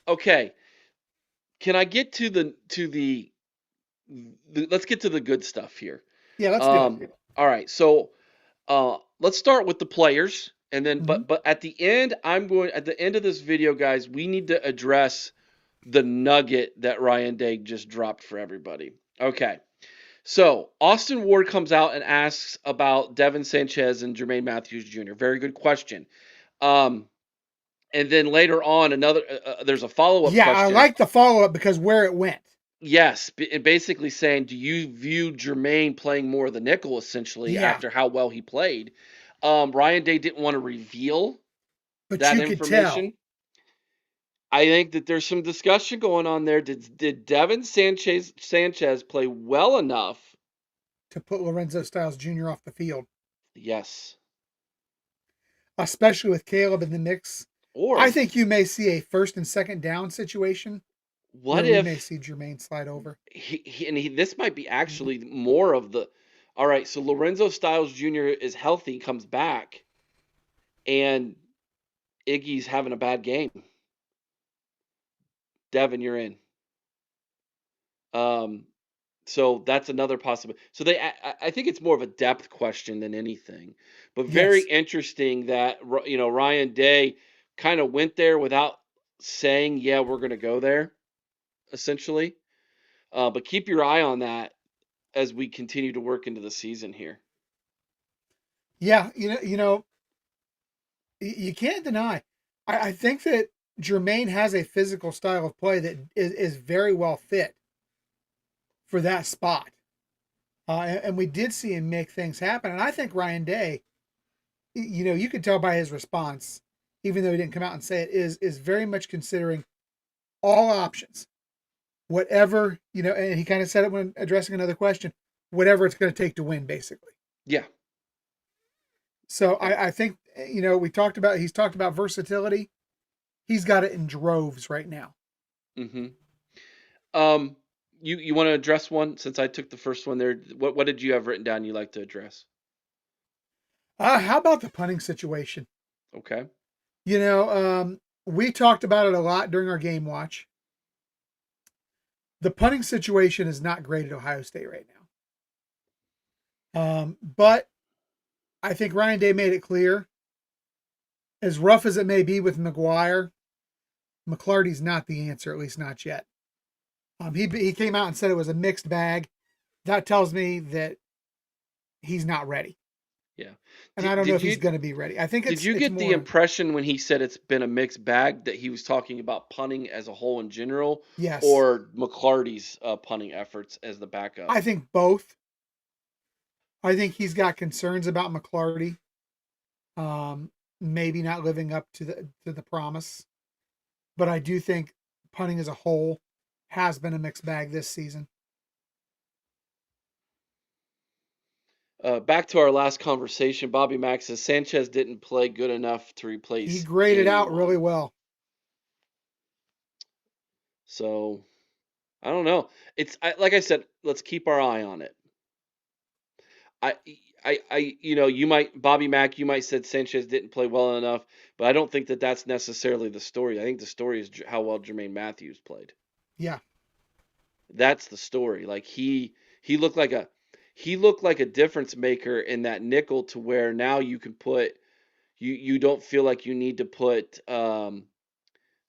Okay. Can I get to the let's get to the good stuff here. Yeah, let's do it. All right. So, let's start with the players, and then but at the end at the end of this video, guys, we need to address the nugget that Ryan Day just dropped for everybody. Okay. So, Austin Ward comes out and asks about Devin Sanchez and Jermaine Matthews Jr. Very good question. And then later on, there's a follow-up question. I like the follow-up because where it went. Yes, and basically saying, do you view Jermaine playing more of the nickel, essentially, after how well he played? Ryan Day didn't want to reveal that information. I think that there's some discussion going on there. Did Devin Sanchez play well enough to put Lorenzo Styles Jr. off the field? Yes. Especially with Caleb in the mix. Or I think you may see a first and second down situation. What if we may see Jermaine slide over? This might be actually more of the. All right, so Lorenzo Styles Jr. is healthy, comes back, and Iggy's having a bad game. Devin, you're in. So that's another possibility. So I think it's more of a depth question than anything, but very interesting that Ryan Day kind of went there without saying, "Yeah, we're going to go there," essentially. But keep your eye on that as we continue to work into the season here. Yeah, you can't deny. I think that Jermaine has a physical style of play that is very well fit for that spot. And we did see him make things happen. And I think Ryan Day, you could tell by his response, even though he didn't come out and say it, is very much considering all options. Whatever, and he kind of said it when addressing another question, whatever it's going to take to win, basically. Yeah. So I think, he's talked about versatility. He's got it in droves right now. Mm-hmm. You want to address one since I took the first one there? What did you have written down you'd like to address? How about the punting situation? Okay. We talked about it a lot during our game watch. The punting situation is not great at Ohio State right now. But I think Ryan Day made it clear, as rough as it may be with McGuire, McClarty's not the answer, at least not yet. He came out and said it was a mixed bag. That tells me that he's not ready. Yeah. And I don't know if he's going to be ready. I think Did you get the impression when he said it's been a mixed bag that he was talking about punting as a whole in general? Yes. Or McClarty's punting efforts as the backup? I think both. I think he's got concerns about McClarty. Maybe not living up to the promise. But I do think punting as a whole has been a mixed bag this season. Back to our last conversation, Bobby Mack says Sanchez didn't play good enough to replace. He graded out anyone. really well. So, I don't know. Like I said, let's keep our eye on it. Bobby Mack, you might said Sanchez didn't play well enough, but I don't think that that's necessarily the story. I think the story is how well Jermaine Matthews played. Yeah. That's the story. Like he looked like a difference maker in that nickel, to where now you can put you don't feel like you need to put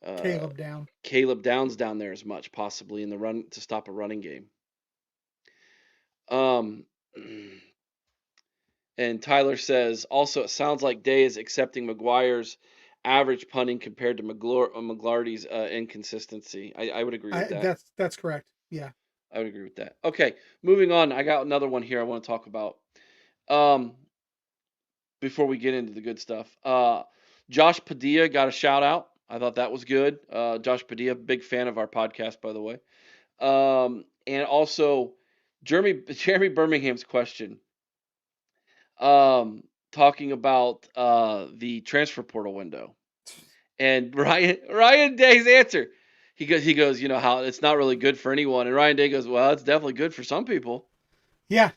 Caleb Downs down there as much, possibly in the run to stop a running game. And Tyler says, also, it sounds like Day is accepting McGuire's average punting compared to McGlarty's inconsistency. I would agree with that. That's correct. Yeah. I would agree with that. Okay, moving on. I got another one here I want to talk about. Before we get into the good stuff. Josh Padilla got a shout out. I thought that was good. Josh Padilla, big fan of our podcast, by the way. And also, Jeremy Birmingham's question. Talking about the transfer portal window, and Ryan Day's answer. He goes, you know how it's not really good for anyone, and Ryan Day goes, well, it's definitely good for some people. Yeah,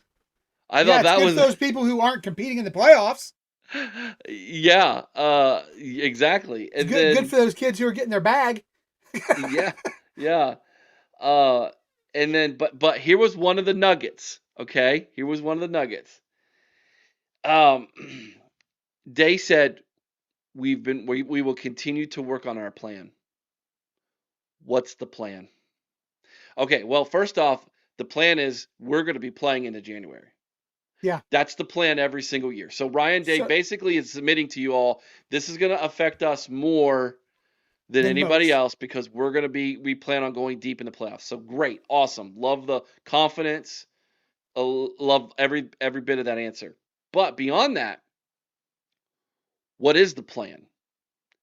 I thought that was those people who aren't competing in the playoffs. Yeah, exactly. It's good for those kids who are getting their bag. yeah. And then, but here was one of the nuggets. Okay, here was one of the nuggets. Day said, we will continue to work on our plan. What's the plan? Okay, well, first off, the plan is we're going to be playing into January. Yeah. That's the plan every single year. So Ryan Day basically is submitting to you all, this is going to affect us more than anybody else, because we plan on going deep in the playoffs. So great, awesome. Love the confidence. Love every bit of that answer. But beyond that, what is the plan?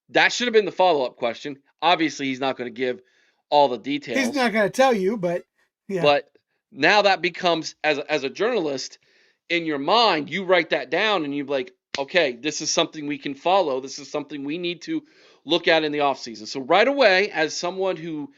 That should have been the follow-up question. Obviously, he's not going to give all the details. He's not going to tell you, but yeah. But now that becomes, as a journalist, in your mind, you write that down and you're like, okay, this is something we can follow. This is something we need to look at in the offseason. So right away, as someone who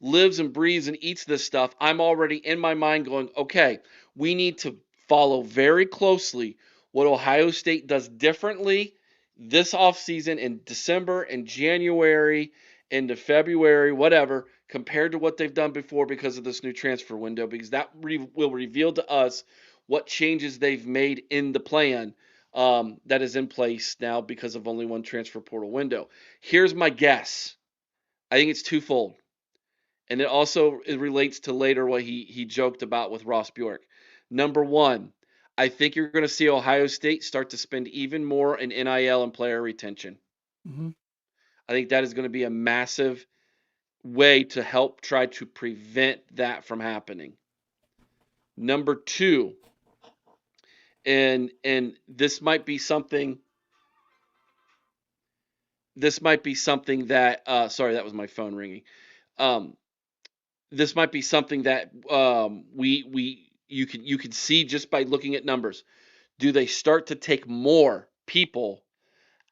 lives and breathes and eats this stuff, I'm already in my mind going, okay, we need to follow very closely what Ohio State does differently this offseason in December and January into February, whatever, compared to what they've done before because of this new transfer window, because that will reveal to us what changes they've made in the plan that is in place now because of only one transfer portal window. Here's my guess. I think it's twofold. And it relates to later what he joked about with Ross Bjork. Number one, I think you're going to see Ohio State start to spend even more in NIL and player retention. Mm-hmm. I think that is going to be a massive way to help try to prevent that from happening. Number two, and this might be something that sorry, that was my phone ringing. This might be something that you can see just by looking at numbers. Do they start to take more people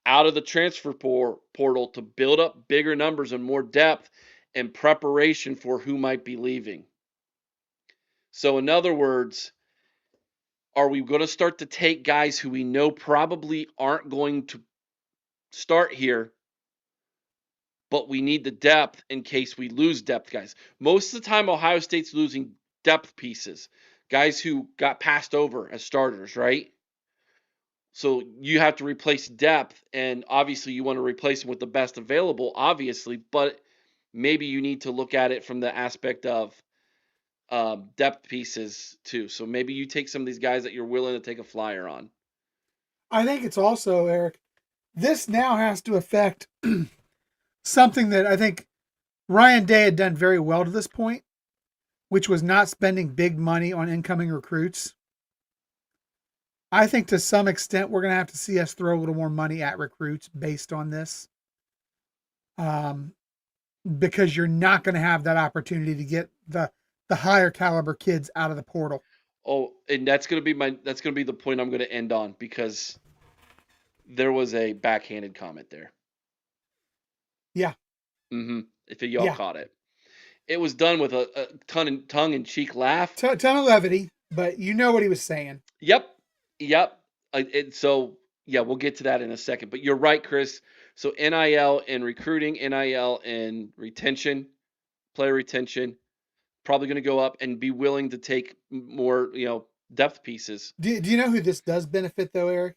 out of the transfer portal to build up bigger numbers and more depth in preparation for who might be leaving? So in other words, are we going to start to take guys who we know probably aren't going to start here, but we need the depth in case we lose depth guys? Most of the time, Ohio State's losing depth pieces, guys who got passed over as starters, right? So you have to replace depth, and obviously you want to replace them with the best available, obviously, but maybe you need to look at it from the aspect of depth pieces too. So maybe you take some of these guys that you're willing to take a flyer on. I think it's also, Eric, this now has to affect something that I think Ryan Day had done very well to this point, which was not spending big money on incoming recruits. I think to some extent we're going to have to see us throw a little more money at recruits based on this. because you're not going to have that opportunity to get the higher caliber kids out of the portal. Oh, and that's gonna be the point I'm gonna end on, because there was a backhanded comment there. Yeah. If y'all caught it, it was done with a tongue in cheek laugh. Ton of levity, but you know what he was saying. Yep. So yeah, we'll get to that in a second. But you're right, Chris. So NIL and recruiting, NIL and retention, player retention, probably going to go up, and be willing to take more, depth pieces. Do you know who this does benefit though, Eric?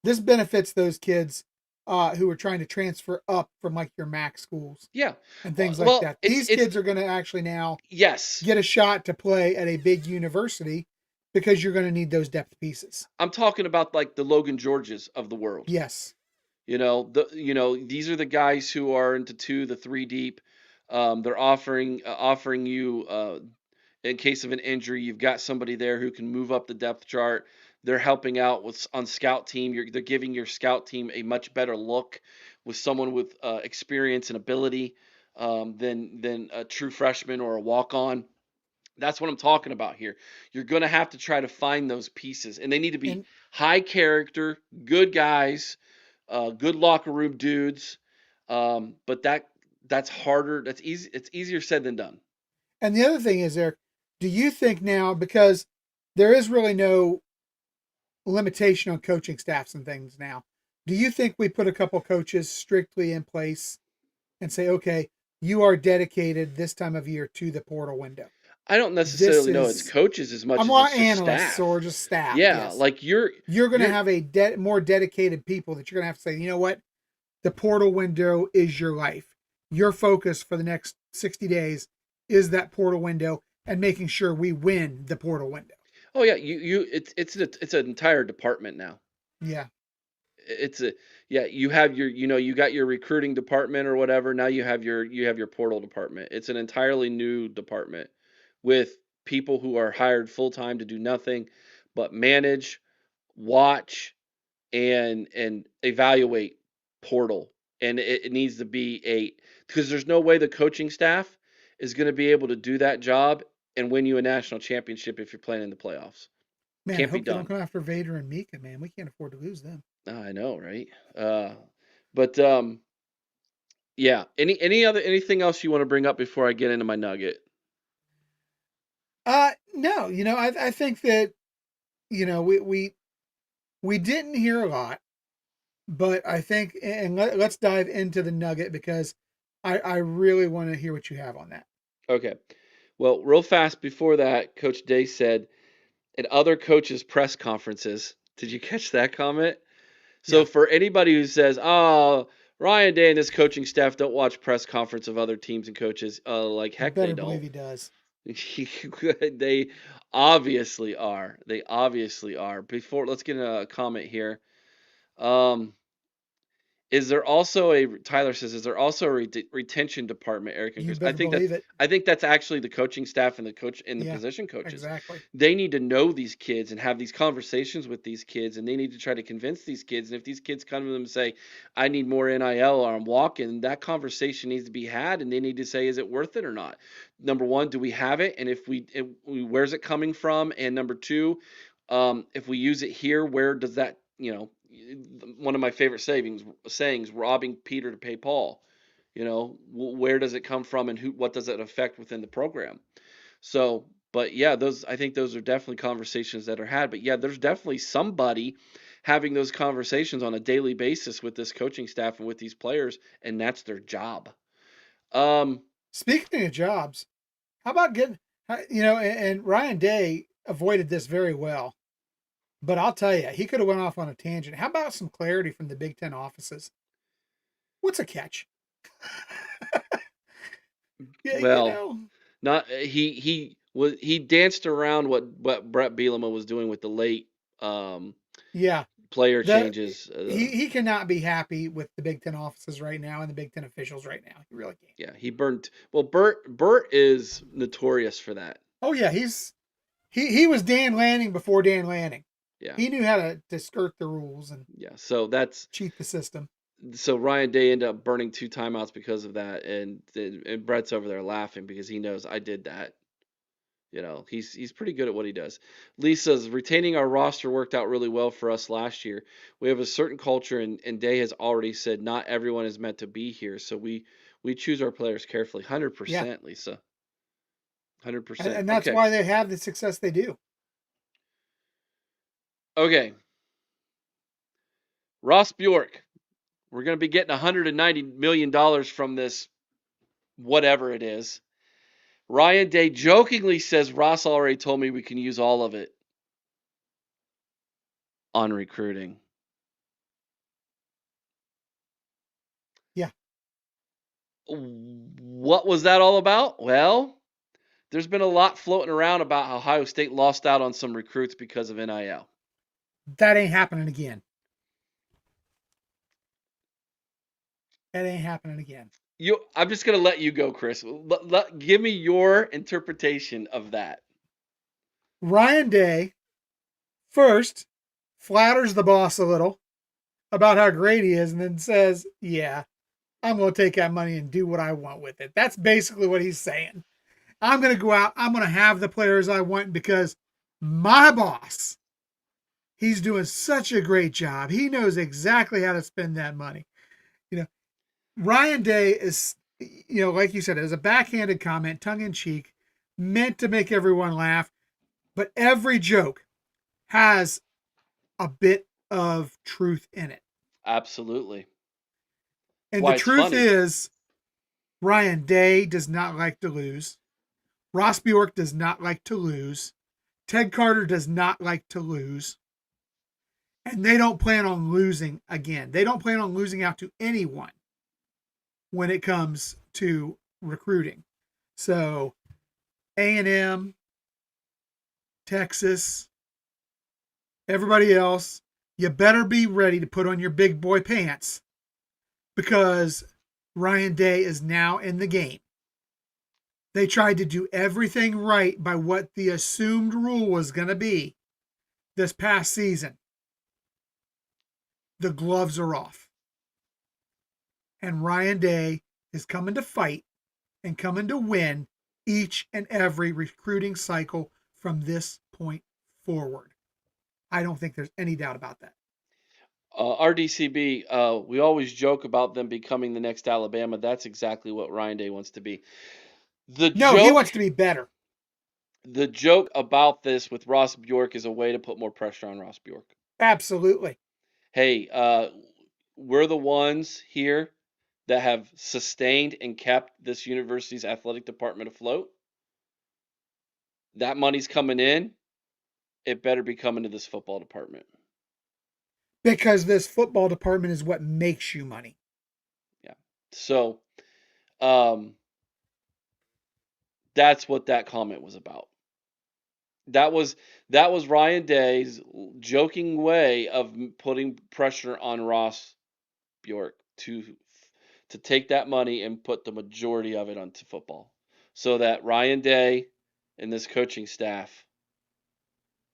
This benefits those kids who are trying to transfer up from like your MAC schools. Yeah. And things like that. These kids are going to actually now get a shot to play at a big university because you're going to need those depth pieces. I'm talking about like the Logan Georges of the world. Yes. These are the guys who are into 2 to 3 deep. They're offering you, in case of an injury, you've got somebody there who can move up the depth chart. They're helping out on scout team. They're giving your scout team a much better look with someone with experience and ability than a true freshman or a walk-on. That's what I'm talking about here. You're going to have to try to find those pieces, and they need to be high character, good guys, good locker room dudes. But that's harder. That's easy. It's easier said than done. And the other thing is, Eric, do you think now, because there is really no limitation on coaching staffs and things now, do you think we put a couple coaches strictly in place and say, okay, you are dedicated this time of year to the portal window? I don't necessarily know it's coaches as much as it's analysts staff. or just staff. Yeah, yes. like you're going to have more dedicated people that you're going to have to say, you know what, the portal window is your life. Your focus for the next 60 days is that portal window and making sure we win the portal window. Oh yeah, it's an entire department now. Yeah. You have you got your recruiting department or whatever. Now you have your portal department. It's an entirely new department with people who are hired full time to do nothing but manage, watch, and evaluate portal. And it needs to be because there's no way the coaching staff is going to be able to do that job and win you a national championship if you're playing in the playoffs. Man, Can't I hope be they done. don't come after Vader and Mika, man. We can't afford to lose them. I know, right? Yeah. Anything else you want to bring up before I get into my nugget? No. I think that we didn't hear a lot, but I think, and let's dive into the nugget because I really want to hear what you have on that. Okay. Well, real fast before that, Coach Day said at other coaches' press conferences, did you catch that comment? So for anybody who says, oh, Ryan Day and his coaching staff don't watch press conference of other teams and coaches, heck, they don't. Believe he does. They obviously are. Let's get a comment here. Tyler says, is there also a retention department, Eric and Chris? I think that's actually the coaching staff and the coach and the position coaches. Exactly. They need to know these kids and have these conversations with these kids, and they need to try to convince these kids. And if these kids come to them and say, I need more NIL or I'm walking, that conversation needs to be had, and they need to say, is it worth it or not? Number one, do we have it? And if where's it coming from? And number two, if we use it here, where does that, one of my favorite sayings, robbing Peter to pay Paul. Where does it come from and what does it affect within the program? So, but yeah, I think those are definitely conversations that are had. But yeah, there's definitely somebody having those conversations on a daily basis with this coaching staff and with these players, and that's their job. Speaking of jobs, how about and Ryan Day avoided this very well. But I'll tell you, he could have went off on a tangent. How about some clarity from the Big Ten offices? What's a catch? Not he danced around what Brett Bielema was doing with the late player changes. He cannot be happy with the Big Ten offices right now and the Big Ten officials right now. He really can't. Yeah, he burnt. Well, Bert is notorious for that. Oh yeah, he was Dan Lanning before Dan Lanning. Yeah. He knew how to skirt the rules and so that's cheat the system. So Ryan Day ended up burning 2 timeouts because of that, and Brett's over there laughing because he knows I did that. You know, he's pretty good at what he does. Lee says retaining our roster worked out really well for us last year. We have a certain culture, and Day has already said not everyone is meant to be here, so we choose our players carefully. 100%, Lisa. 100%. And that's okay. why they have the success they do. Okay. Ross Bjork. We're going to be getting $190 million from this, whatever it is. Ryan Day jokingly says Ross already told me we can use all of it on recruiting. Yeah. What was that all about? Well, there's been a lot floating around about how Ohio State lost out on some recruits because of NIL. That ain't happening again. That ain't happening again. I'm just going to let you go, Chris. Give me your interpretation of that. Ryan Day first flatters the boss a little about how great he is and then says, yeah, I'm going to take that money and do what I want with it. That's basically what he's saying. I'm going to go out. I'm going to have the players I want because my boss, he's doing such a great job. He knows exactly how to spend that money. You know, Ryan Day is, you know, like you said, it was a backhanded comment, tongue in cheek, meant to make everyone laugh. But every joke has a bit of truth in it. Absolutely. And the truth is, Ryan Day does not like to lose. Ross Bjork does not like to lose. Ted Carter does not like to lose. And they don't plan on losing again. They don't plan on losing out to anyone when it comes to recruiting. So A&M, Texas, everybody else, you better be ready to put on your big boy pants because Ryan Day is now in the game. They tried to do everything right by what the assumed rule was going to be this past season. The gloves are off. And Ryan Day is coming to fight and coming to win each and every recruiting cycle from this point forward. I don't think there's any doubt about that. RDCB, we always joke about them becoming the next Alabama. That's exactly what Ryan Day wants to be. He wants to be better. The joke about this with Ross Bjork is a way to put more pressure on Ross Bjork. Absolutely. Hey, we're the ones here that have sustained and kept this university's athletic department afloat. That money's coming in. It better be coming to this football department. Because this football department is what makes you money. Yeah. So, that's what that comment was about. That was Ryan Day's joking way of putting pressure on Ross Bjork to take that money and put the majority of it onto football, so that Ryan Day and this coaching staff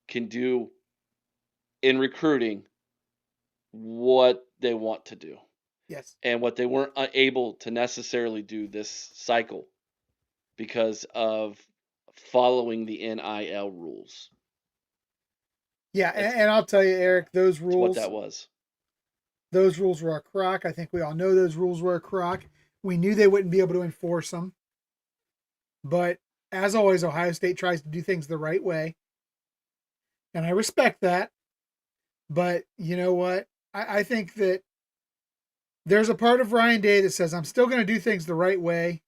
can do in recruiting what they want to do. Yes. And what they weren't able to necessarily do this cycle because of following the NIL rules. Yeah, and I'll tell you, Eric, those rules. What that was. Those rules were a crock. I think we all know those rules were a crock. We knew they wouldn't be able to enforce them. But as always, Ohio State tries to do things the right way. And I respect that. But you know what? I think that there's a part of Ryan Day that says, I'm still going to do things the right way,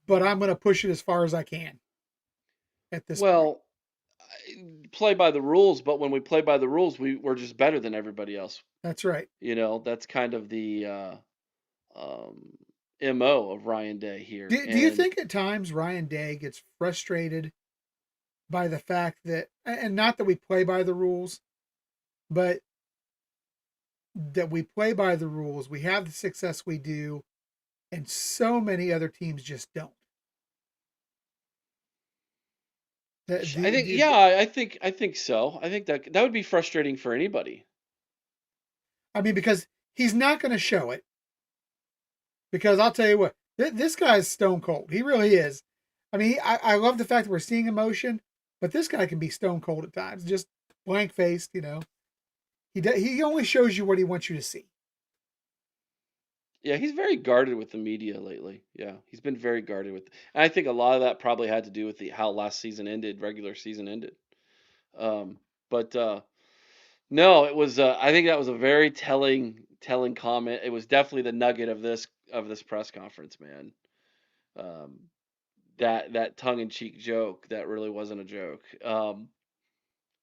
but I'm going to push it as far as I can at this point. Play by the rules, but when we play by the rules, we're just better than everybody else. That's right. You know, that's kind of the MO of Ryan Day here. Do you think at times Ryan Day gets frustrated by the fact that, and not that we play by the rules, but that we play by the rules, we have the success we do, and so many other teams just don't? I think so. I think that would be frustrating for anybody. I mean, because he's not going to show it because I'll tell you what, this guy's stone cold. He really is. I mean, I love the fact that we're seeing emotion, but this guy can be stone cold at times, just blank faced. He only shows you what he wants you to see. Yeah, he's very guarded with the media lately. Yeah, he's been very guarded with. And I think a lot of that probably had to do with how last season ended, regular season ended. But no, it was. I think that was a very telling comment. It was definitely the nugget of this press conference, man. That tongue in cheek joke that really wasn't a joke.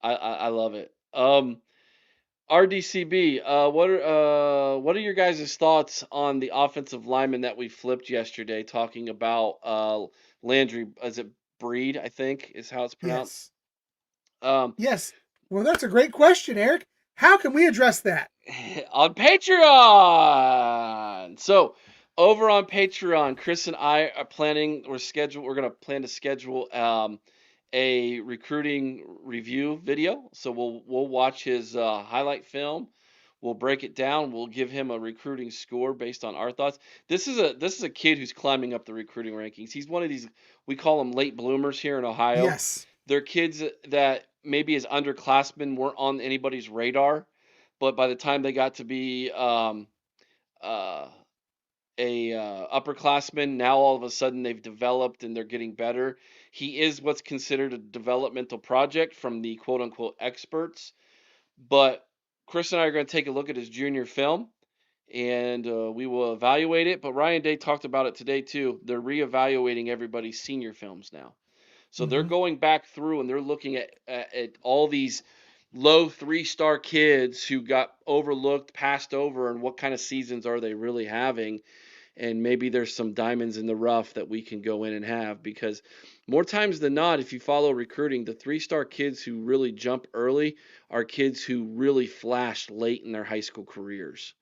I love it. RDCB, what are your guys' thoughts on the offensive lineman that we flipped yesterday, talking about Landry? Is it Breed? I think is how it's pronounced. Yes. Well, that's a great question, Eric. How can we address that? On Patreon. So over on Patreon, Chris and I are planning. We're going to plan to schedule a recruiting review video. So we'll watch his highlight film. We'll break it down. We'll give him a recruiting score based on our thoughts. This is a kid who's climbing up the recruiting rankings. He's one of these, we call them late bloomers here in Ohio. Yes. They're kids that maybe as underclassmen weren't on anybody's radar, but by the time they got to be upperclassman, now all of a sudden they've developed and they're getting better. He is what's considered a developmental project from the quote unquote experts. But Chris and I are going to take a look at his junior film and we will evaluate it. But Ryan Day talked about it today too. They're reevaluating everybody's senior films now. So they're going back through and they're looking at all these low 3-star kids who got overlooked, passed over, and what kind of seasons are they really having. And maybe there's some diamonds in the rough that we can go in and have, because more times than not, if you follow recruiting, the 3-star kids who really jump early are kids who really flashed late in their high school careers.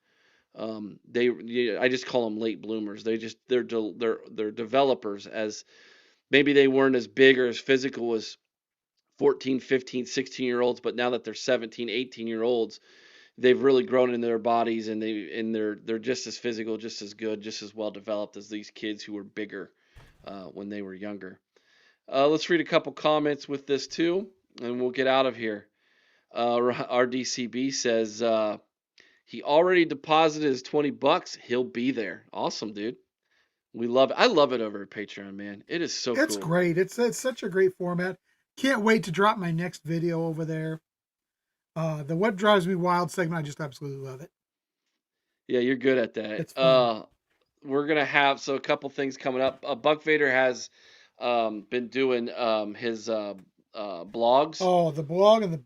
I just call them late bloomers. They're developers, as maybe they weren't as big or as physical as 14, 15, 16-year-olds, but now that they're 17, 18-year-olds, they've really grown in their bodies and they're just as physical, just as good, just as well developed as these kids who were bigger when they were younger. Let's read a couple comments with this too, and we'll get out of here. RDCB says he already deposited his $20. He'll be there. Awesome, dude. We love it. I love it over at Patreon, man. It is so cool. It's great. It's such a great format. Can't wait to drop my next video over there. The What Drives Me Wild segment, I just absolutely love it. Yeah, you're good at that. It's fun. We're going to have a couple things coming up. Buck Vader has been doing his blogs. Oh, the blog and the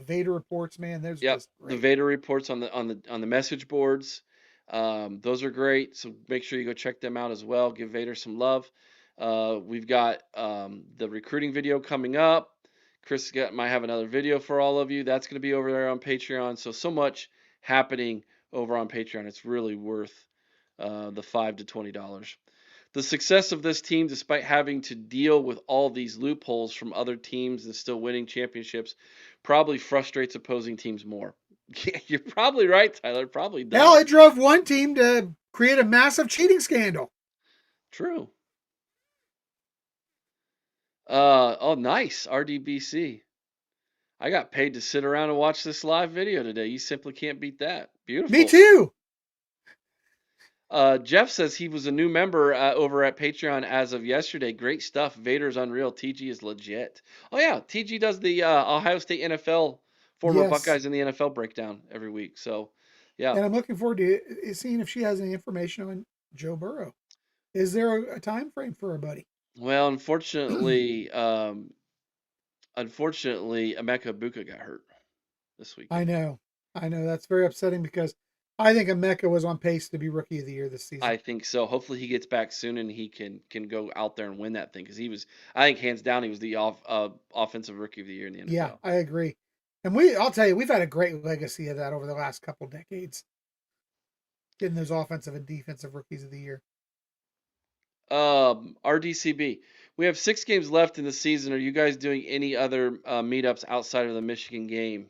Vader reports, man. There's just great. The Vader reports on the message boards. Those are great. So make sure you go check them out as well. Give Vader some love. We've got the recruiting video coming up. Chris might have another video for all of you. That's going to be over there on Patreon. So much happening over on Patreon. It's really worth the $5 to $20. The success of this team, despite having to deal with all these loopholes from other teams and still winning championships, probably frustrates opposing teams more. Yeah, you're probably right, Tyler. Probably does. Hell, it drove one team to create a massive cheating scandal. True. Oh, nice. RDBC. I got paid to sit around and watch this live video today. You simply can't beat that. Beautiful. Me too. Jeff says he was a new member over at Patreon as of yesterday. Great stuff. Vader's unreal. TG is legit. Oh, yeah. TG does the Ohio State NFL, former Buckeyes in the NFL breakdown every week. So, yeah. And I'm looking forward to seeing if she has any information on Joe Burrow. Is there a time frame for her, buddy? Well, unfortunately, Emeka Ibuka got hurt this week. I know. That's very upsetting because I think Emeka was on pace to be Rookie of the Year this season. I think so. Hopefully he gets back soon and he can go out there and win that thing, because I think hands down he was the offensive Rookie of the Year in the NFL. Yeah, I agree. And I'll tell you, we've had a great legacy of that over the last couple decades. Getting those offensive and defensive Rookies of the Year. RDCB. We have 6 games left in the season. Are you guys doing any other meetups outside of the Michigan game?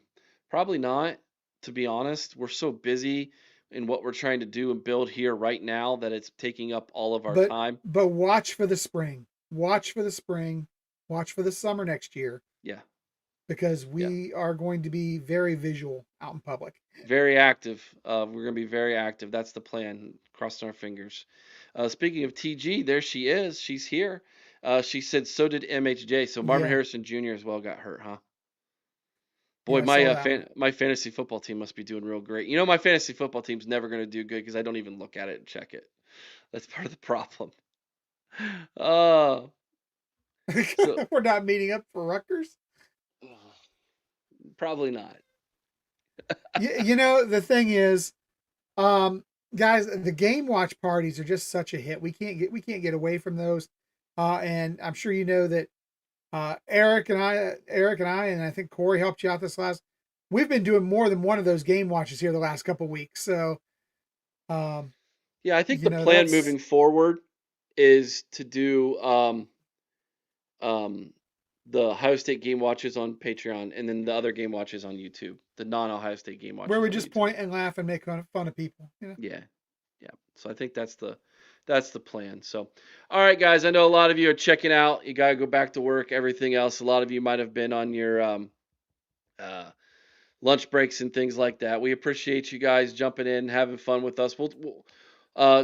Probably not, to be honest. We're so busy in what we're trying to do and build here right now that it's taking up all of our but time. but watch for the spring. Watch for the spring. Watch for the summer next year. Yeah. Because we are going to be very visual out in public. Very active. We're going to be very active. That's the plan. Crossing our fingers. Speaking of TG, there she is. She's here. She said so did MHJ. So Marvin Harrison Jr. as well got hurt, huh? Boy, my fantasy football team must be doing real great. You know, my fantasy football team's never going to do good because I don't even look at it and check it. That's part of the problem. So, we're not meeting up for Rutgers? Probably not. You know, the thing is, guys, the game watch parties are just such a hit. We can't get away from those. And I'm sure you know that Eric and I, and I think Corey helped you out this last. We've been doing more than one of those game watches here the last couple of weeks. So, yeah, I think the plan moving forward is to do the Ohio State game watches on Patreon, and then the other game watches on YouTube. The non-Ohio State game watches. Where we just point and laugh and make fun of people. You know? Yeah. So I think that's the plan. So, all right, guys. I know a lot of you are checking out. You gotta go back to work. Everything else. A lot of you might have been on your lunch breaks and things like that. We appreciate you guys jumping in, having fun with us.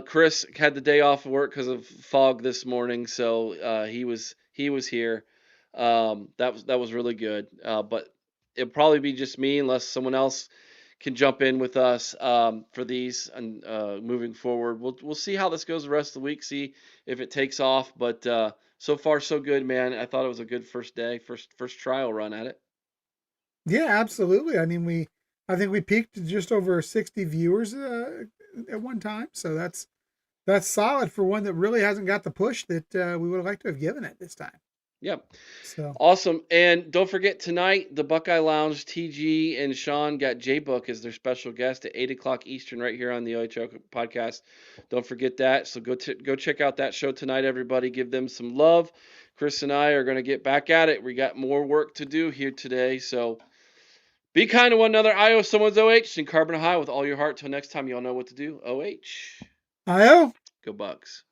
Chris had the day off of work because of fog this morning, so he was here. That was really good. But it'll probably be just me unless someone else can jump in with us for these and moving forward. We'll see how this goes the rest of the week. See if it takes off. But so far so good, man. I thought it was a good first day, first trial run at it. Yeah, absolutely. I mean, I think we peaked to just over 60 viewers at one time. So that's solid for one that really hasn't got the push that we would have liked to have given it this time. Yep. So awesome. And don't forget tonight, the Buckeye Lounge, TG and Sean got J-Book as their special guest at 8:00 Eastern right here on the OHL podcast. Don't forget that. So go check out that show tonight, everybody. Give them some love. Chris and I are going to get back at it. We got more work to do here today. So be kind to one another. I owe someone's OH and Carbon High with all your heart. Till next time, y'all know what to do. OH. I-O. Go Bucks.